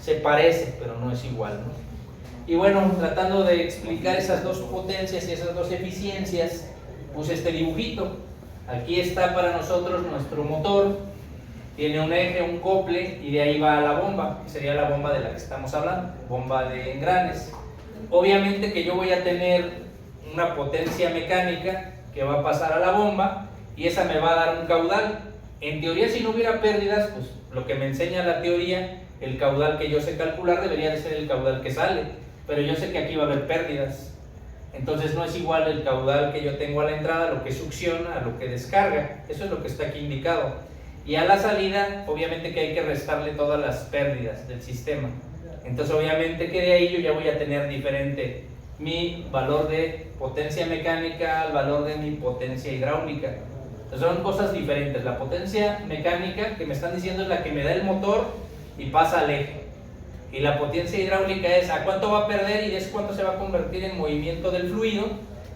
se parece, pero no es igual, ¿no? Y bueno, tratando de explicar esas dos potencias y esas dos eficiencias, puse este dibujito. Aquí está para nosotros nuestro motor, tiene un eje, un cople, y de ahí va a la bomba, que sería la bomba de la que estamos hablando, bomba de engranes. Obviamente que yo voy a tener una potencia mecánica que va a pasar a la bomba, y esa me va a dar un caudal. En teoría, si no hubiera pérdidas, pues lo que me enseña la teoría, el caudal que yo sé calcular debería de ser el caudal que sale, pero yo sé que aquí va a haber pérdidas. Entonces no es igual el caudal que yo tengo a la entrada, lo que succiona, a lo que descarga. Eso es lo que está aquí indicado. Y a la salida, obviamente que hay que restarle todas las pérdidas del sistema. Entonces obviamente que de ahí yo ya voy a tener diferente mi valor de potencia mecánica al valor de mi potencia hidráulica. Entonces son cosas diferentes. La potencia mecánica que me están diciendo es la que me da el motor y pasa al eje. Y la potencia hidráulica es a cuánto va a perder y es cuánto se va a convertir en movimiento del fluido.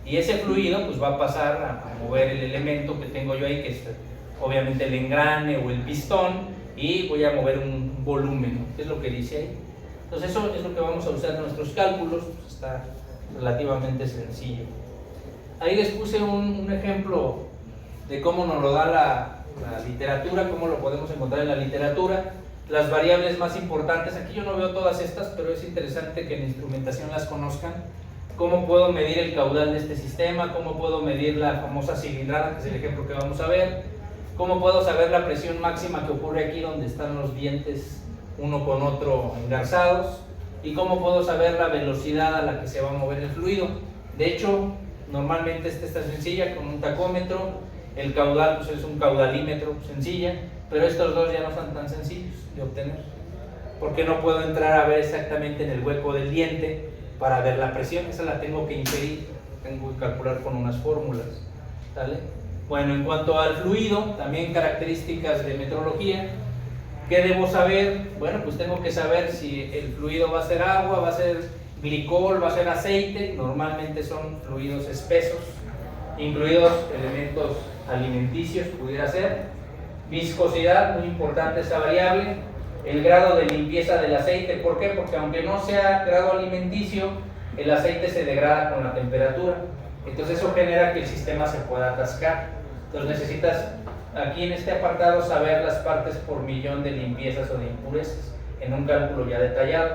Y ese fluido pues va a pasar a mover el elemento que tengo yo ahí, que es obviamente el engrane o el pistón, y voy a mover un volumen, ¿no? ¿Qué es lo que dice ahí? Entonces eso es lo que vamos a usar en nuestros cálculos. Pues está relativamente sencillo. Ahí les puse un ejemplo de cómo nos lo da la literatura, cómo lo podemos encontrar en la literatura. Las variables más importantes, aquí yo no veo todas estas, pero es interesante que en instrumentación las conozcan. Cómo puedo medir el caudal de este sistema, cómo puedo medir la famosa cilindrada, que es el ejemplo que vamos a ver, cómo puedo saber la presión máxima que ocurre aquí donde están los dientes uno con otro engarzados, y cómo puedo saber la velocidad a la que se va a mover el fluido. De hecho, normalmente esta está sencilla con un tacómetro, el caudal pues es un caudalímetro sencilla, pero estos dos ya no son tan sencillos de obtener, porque no puedo entrar a ver exactamente en el hueco del diente para ver la presión. Esa la tengo que inferir, tengo que calcular con unas fórmulas, ¿vale? Bueno, en cuanto al fluido, también características de metrología. ¿Qué debo saber? Bueno, pues tengo que saber si el fluido va a ser agua, va a ser glicol, va a ser aceite. Normalmente son fluidos espesos, incluidos elementos alimenticios, pudiera ser. Viscosidad, muy importante esa variable. El grado de limpieza del aceite. ¿Por qué? Porque aunque no sea grado alimenticio, el aceite se degrada con la temperatura. Entonces eso genera que el sistema se pueda atascar. Entonces necesitas aquí en este apartado saber las partes por millón de limpiezas o de impurezas en un cálculo ya detallado.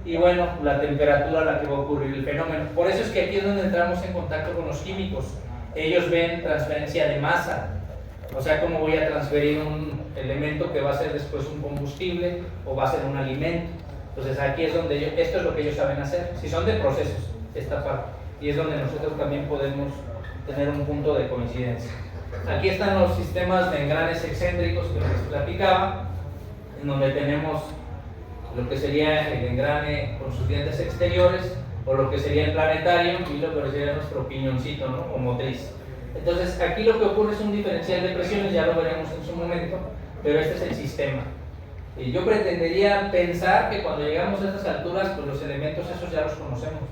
Y bueno, la temperatura a la que va a ocurrir el fenómeno. Por eso es que aquí es donde entramos en contacto con los químicos. Ellos ven transferencia de masa, o sea, cómo voy a transferir un elemento que va a ser después un combustible o va a ser un alimento. Entonces aquí es donde esto es lo que ellos saben hacer, si son de procesos, esta parte, y es donde nosotros también podemos tener un punto de coincidencia. Aquí están los sistemas de engranes excéntricos que les platicaba, en donde tenemos lo que sería el engrane con sus dientes exteriores, o lo que sería el planetario, y lo que sería nuestro piñoncito, ¿no? O motriz. Entonces aquí lo que ocurre es un diferencial de presiones, ya lo veremos en su momento, pero este es el sistema. Y yo pretendería pensar que cuando llegamos a estas alturas, pues los elementos esos ya los conocemos,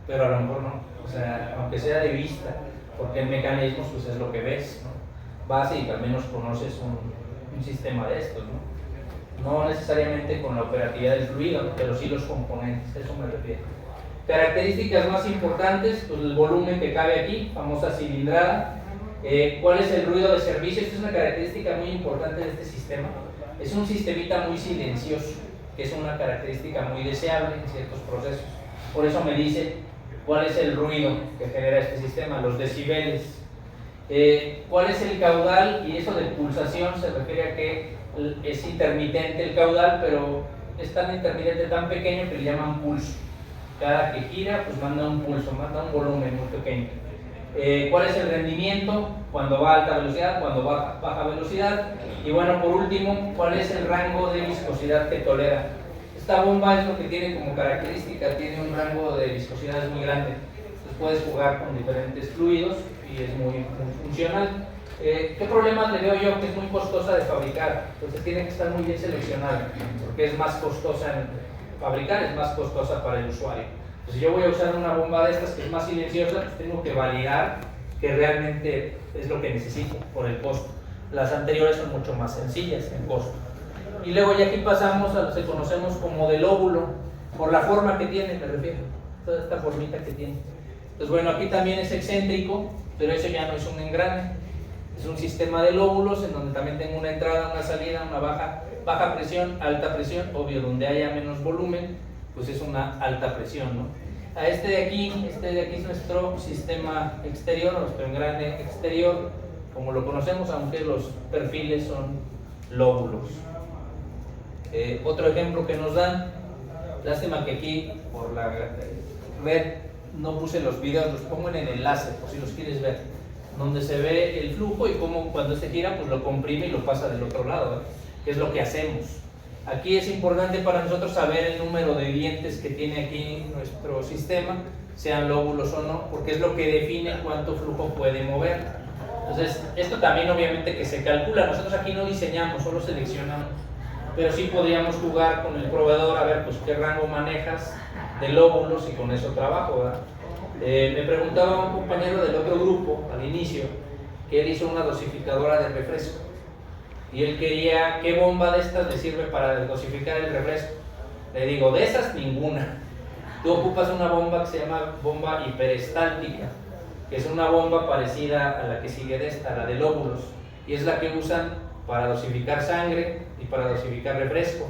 pero a lo mejor no, o sea, aunque sea de vista, porque en mecanismos pues es lo que ves, ¿no? Vas y al menos conoces un sistema de estos, ¿no? No necesariamente con la operatividad del fluido, ¿no? Pero sí los componentes, eso me refiero. Características más importantes, pues el volumen que cabe aquí, famosa cilindrada. ¿Cuál es el ruido de servicio? Esta es una característica muy importante de este sistema. Es un sistemita muy silencioso, que es una característica muy deseable en ciertos procesos. Por eso me dice cuál es el ruido que genera este sistema, los decibeles. ¿Cuál es el caudal? Y eso de pulsación se refiere a que es intermitente el caudal, pero es tan intermitente, tan pequeño que le llaman pulso. Cada que gira, pues manda un pulso, manda un volumen muy pequeño. ¿Cuál es el rendimiento? Cuando va a alta velocidad, cuando va a baja velocidad. Y bueno, por último, ¿cuál es el rango de viscosidad que tolera? Esta bomba es lo que tiene como característica, tiene un rango de viscosidad muy grande. Entonces puedes jugar con diferentes fluidos y es muy funcional. ¿Qué problemas le veo yo? Que es muy costosa de fabricar, entonces tiene que estar muy bien seleccionada, porque es más costosa en fabricar, es más costosa para el usuario. Entonces, si yo voy a usar una bomba de estas que es más silenciosa, pues tengo que validar que realmente es lo que necesito por el costo. Las anteriores son mucho más sencillas en costo. Y luego ya aquí pasamos a lo que conocemos como del óvulo, por la forma que tiene, me refiero, toda esta formita que tiene. Entonces bueno, aquí también es excéntrico, pero eso ya no es un engrane, es un sistema de lóbulos en donde también tengo una entrada, una salida, una baja presión, alta presión, obvio, donde haya menos volumen, pues es una alta presión, ¿no? A este de aquí es nuestro sistema exterior, nuestro engrane exterior, como lo conocemos, aunque los perfiles son lóbulos. Otro ejemplo que nos dan, lástima que aquí por la red no puse los videos, los pongo en el enlace por si los quieres ver, donde se ve el flujo y cómo cuando se gira pues lo comprime y lo pasa del otro lado, ¿eh? Que es lo que hacemos. Aquí es importante para nosotros saber el número de dientes que tiene aquí nuestro sistema, sean lóbulos o no, porque es lo que define cuánto flujo puede mover. Entonces, esto también obviamente que se calcula, nosotros aquí no diseñamos, solo seleccionamos, pero sí podríamos jugar con el proveedor a ver pues qué rango manejas de lóbulos y con eso trabajo, ¿verdad? Me preguntaba un compañero del otro grupo al inicio que él hizo una dosificadora de refresco y él quería qué bomba de estas le sirve para dosificar el refresco. Le digo, de esas ninguna. Tú ocupas una bomba que se llama bomba hiperestáltica, que es una bomba parecida a la que sigue de esta, la de lóbulos, y es la que usan para dosificar sangre y para dosificar refresco.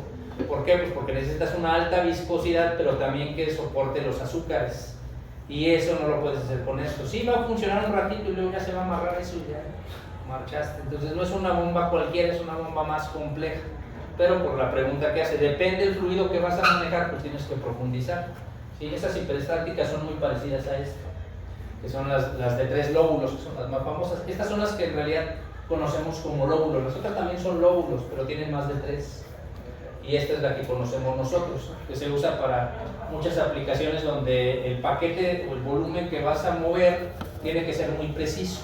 ¿Por qué? Pues porque necesitas una alta viscosidad, pero también que soporte los azúcares. Y eso no lo puedes hacer con esto. Sí, va a funcionar un ratito y luego ya se va a amarrar eso y ya marchaste. Entonces no es una bomba cualquiera, es una bomba más compleja. Pero por la pregunta que hace, depende del fluido que vas a manejar, pues tienes que profundizar. ¿Sí? Esas hiperestálticas son muy parecidas a esta, que son las de 3 lóbulos, que son las más famosas. Estas son las que en realidad conocemos como lóbulos. Las otras también son lóbulos, pero tienen más de 3. Y esta es la que conocemos nosotros, que se usa para muchas aplicaciones donde el paquete o el volumen que vas a mover tiene que ser muy preciso.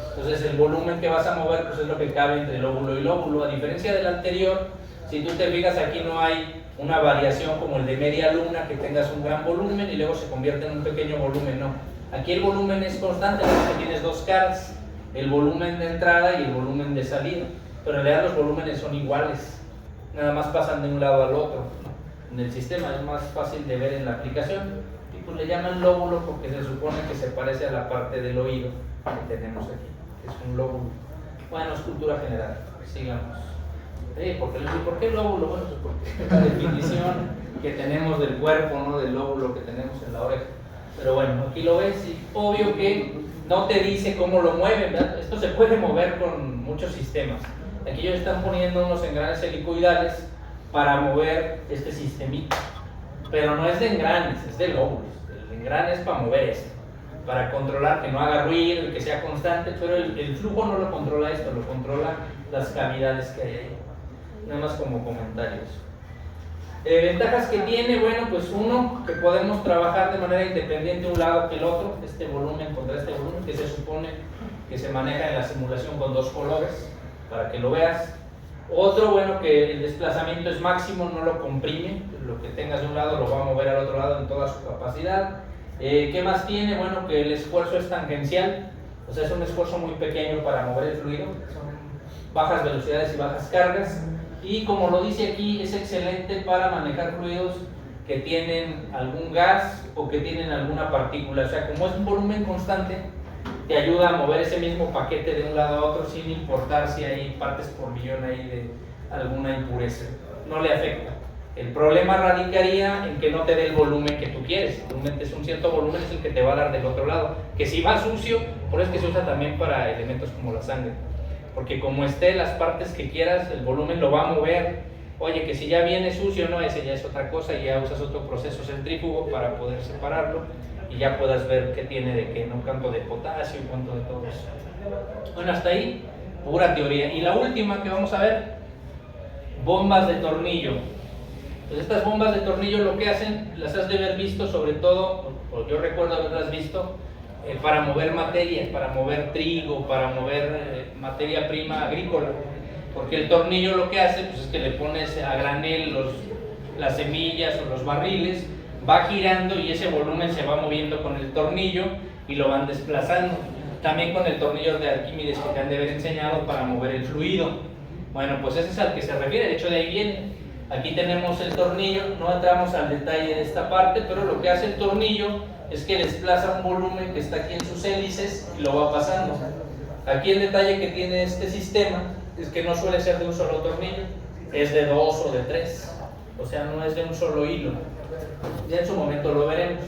Entonces el volumen que vas a mover pues es lo que cabe entre lóbulo y lóbulo. A diferencia del anterior, si tú te fijas, aquí no hay una variación como el de media luna, que tengas un gran volumen y luego se convierte en un pequeño volumen, no. Aquí el volumen es constante porque tienes 2 caras, el volumen de entrada y el volumen de salida, pero en realidad los volúmenes son iguales, nada más pasan de un lado al otro, ¿no? En el sistema es más fácil de ver en la aplicación y pues le llaman lóbulo porque se supone que se parece a la parte del oído que tenemos aquí, que es un lóbulo. Bueno, es cultura general, sigamos. ¿Por qué lóbulo? Bueno, pues porque es la definición que tenemos del cuerpo, ¿no? Del lóbulo que tenemos en la oreja. Pero bueno, aquí lo ves y obvio que no te dice cómo lo mueven, ¿verdad? Esto se puede mover con muchos sistemas. Aquí ellos están poniendo unos engranes helicoidales para mover este sistemita, pero no es de engranes, es de lóbulos. El engrane es para mover esto, para controlar que no haga ruido y que sea constante, pero el flujo no lo controla esto, lo controla las cavidades que hay ahí. Nada más como comentarios. Ventajas que tiene, bueno, pues uno, que podemos trabajar de manera independiente un lado que el otro, este volumen contra este volumen, que se supone que se maneja en la simulación con 2 colores, para que lo veas. Otro, bueno, que el desplazamiento es máximo, no lo comprime, lo que tengas de un lado lo va a mover al otro lado en toda su capacidad. ¿Qué más tiene? Bueno, que el esfuerzo es tangencial, o sea, es un esfuerzo muy pequeño para mover el fluido, son bajas velocidades y bajas cargas. Y como lo dice aquí, es excelente para manejar fluidos que tienen algún gas o que tienen alguna partícula. O sea, como es un volumen constante, te ayuda a mover ese mismo paquete de un lado a otro sin importar si hay partes por millón ahí de alguna impureza. No le afecta. El problema radicaría en que no te dé el volumen que tú quieres. Si tú metes un cierto volumen, es el que te va a dar del otro lado. Que si va sucio, por eso es que se usa también para elementos como la sangre. Porque como esté las partes que quieras, el volumen lo va a mover. Oye, que si ya viene sucio, no, ese ya es otra cosa y ya usas otro proceso centrífugo para poder separarlo y ya puedas ver qué tiene de qué, ¿no? Cuánto de potasio y cuánto de todo eso. Bueno, hasta ahí, pura teoría. Y la última que vamos a ver, bombas de tornillo. Pues estas bombas de tornillo lo que hacen, las has de haber visto sobre todo, o yo recuerdo haberlas visto, para mover materia, para mover trigo, para mover materia prima agrícola. Porque el tornillo lo que hace pues, es que le pones a granel las semillas o los barriles, va girando y ese volumen se va moviendo con el tornillo y lo van desplazando. También con el tornillo de Arquímedes que te han de haber enseñado para mover el fluido. Bueno, pues ese es al que se refiere, de hecho de ahí viene. Aquí tenemos el tornillo, no entramos al detalle de esta parte, pero lo que hace el tornillo es que desplaza un volumen que está aquí en sus hélices y lo va pasando. Aquí el detalle que tiene este sistema es que no suele ser de un solo tornillo, es de 2 o de 3, o sea, no es de un solo hilo. Ya en su momento lo veremos.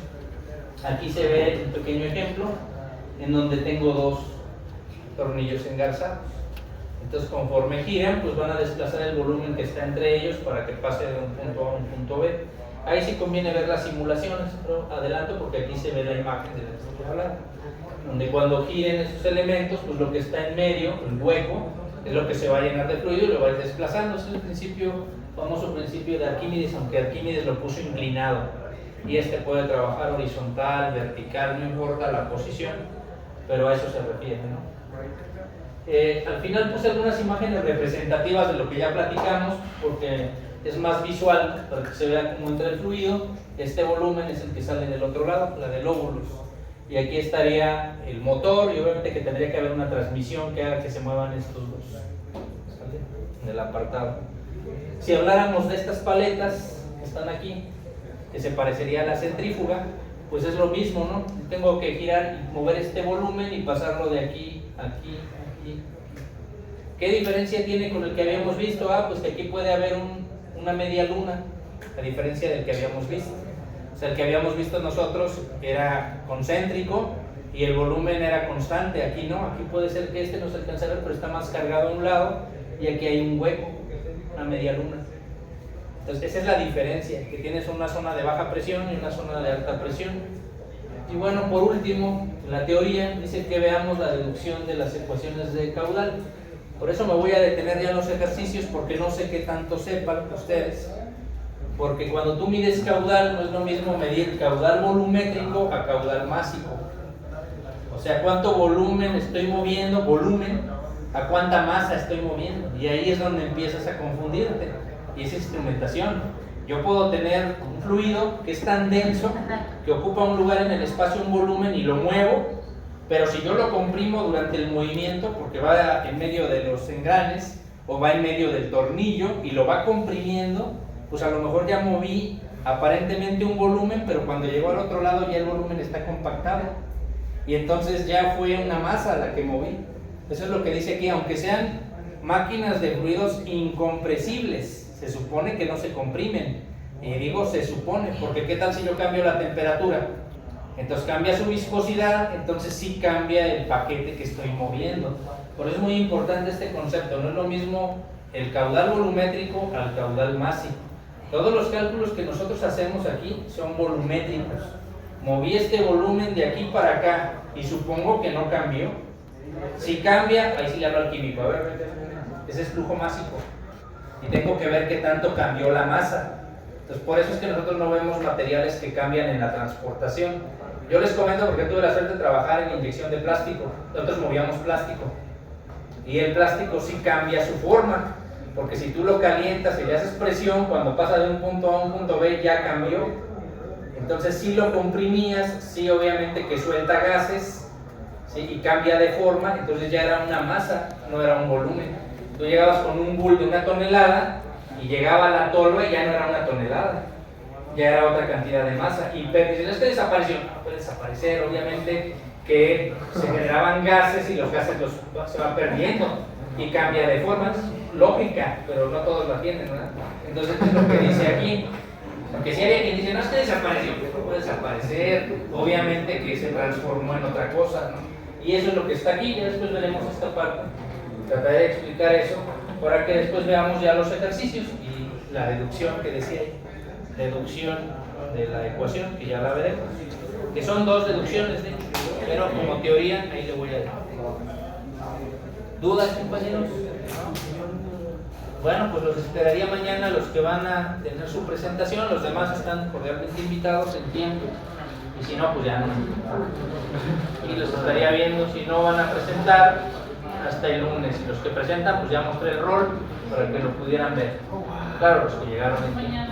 Aquí se ve un pequeño ejemplo en donde tengo 2 tornillos engarzados. Entonces conforme giran, pues van a desplazar el volumen que está entre ellos para que pase de un punto A a un punto B. Ahí sí conviene ver las simulaciones, pero adelanto porque aquí se ve la imagen de la que estoy hablando. Donde cuando giren esos elementos, pues lo que está en medio, el hueco, es lo que se va a llenar de fluido y lo va a ir desplazando. Ese es el principio, famoso principio de Arquímedes, aunque Arquímedes lo puso inclinado. Y este puede trabajar horizontal, vertical, no importa la posición, pero a eso se refiere, ¿no? Al final puse algunas imágenes representativas de lo que ya platicamos, porque es más visual, para que se vea cómo entra el fluido. Este volumen es el que sale del otro lado, la de lóbulos. Y aquí estaría el motor y obviamente que tendría que haber una transmisión que haga que se muevan estos dos, ¿sale? En el apartado. Si habláramos de estas paletas que están aquí, que se parecería a la centrífuga, pues es lo mismo, ¿no? Tengo que girar y mover este volumen y pasarlo de aquí, aquí, aquí. ¿Qué diferencia tiene con el que habíamos visto? Ah, pues que aquí puede haber una media luna, a diferencia del que habíamos visto. O sea, el que habíamos visto nosotros era concéntrico y el volumen era constante. Aquí no, aquí puede ser que este no se alcance a ver, pero está más cargado a un lado y aquí hay un hueco, una media luna. Entonces esa es la diferencia, que tienes una zona de baja presión y una zona de alta presión. Y bueno, por último, la teoría dice que veamos la deducción de las ecuaciones de caudal. Por eso me voy a detener ya en los ejercicios, porque no sé qué tanto sepan ustedes. Porque cuando tú mides caudal, no es lo mismo medir caudal volumétrico a caudal másico. O sea, cuánto volumen estoy moviendo, a cuánta masa estoy moviendo. Y ahí es donde empiezas a confundirte. Y es instrumentación. Yo puedo tener un fluido que es tan denso que ocupa un lugar en el espacio, un volumen, y lo muevo, pero si yo lo comprimo durante el movimiento, porque va en medio de los engranes o va en medio del tornillo y lo va comprimiendo, pues a lo mejor ya moví aparentemente un volumen, pero cuando llegó al otro lado ya el volumen está compactado y entonces ya fue una masa la que moví. Eso es lo que dice aquí, aunque sean máquinas de fluidos incompresibles, se supone que no se comprimen. Y digo se supone, porque ¿qué tal si yo cambio la temperatura? Entonces cambia su viscosidad, entonces sí cambia el paquete que estoy moviendo. Por eso es muy importante este concepto, no es lo mismo el caudal volumétrico al caudal másico. Todos los cálculos que nosotros hacemos aquí son volumétricos. Moví este volumen de aquí para acá y supongo que no cambió. Si cambia, ahí sí le hablo al químico, a ver, ese es flujo másico. Y tengo que ver qué tanto cambió la masa. Entonces por eso es que nosotros no vemos materiales que cambian en la transportación. Yo les comento porque tuve la suerte de trabajar en inyección de plástico. Nosotros movíamos plástico y el plástico sí cambia su forma, porque si tú lo calientas y le haces presión, cuando pasa de un punto A a un punto B ya cambió. Entonces si lo comprimías, sí obviamente que suelta gases, ¿sí? Y cambia de forma, entonces ya era una masa, no era un volumen. Tú llegabas con un bull de 1 tonelada y llegaba la tolva y ya no era 1 tonelada, ya era otra cantidad de masa. Y dicen, es que desapareció. No puede desaparecer, obviamente que se generaban gases y los gases se van perdiendo y cambia de forma, es lógica, pero no todos la tienen, ¿verdad? Entonces es lo que dice aquí, porque si hay quien dice, no, es que desapareció, pues no puede desaparecer, obviamente que se transformó en otra cosa, ¿no? Y eso es lo que está aquí, ya después veremos esta parte, trataré de explicar eso, para que después veamos ya los ejercicios y la deducción que decía ahí, deducción de la ecuación, que ya la veremos, que son dos deducciones, ¿eh? Pero como teoría, ahí le voy a dar. ¿Dudas, compañeros? Bueno, pues los esperaría mañana los que van a tener su presentación, los demás están cordialmente invitados en tiempo, y si no, pues ya no. Y los estaría viendo, si no van a presentar, hasta el lunes, y los que presentan, pues ya mostré el rol para que lo pudieran ver. Claro, los que llegaron en tiempo.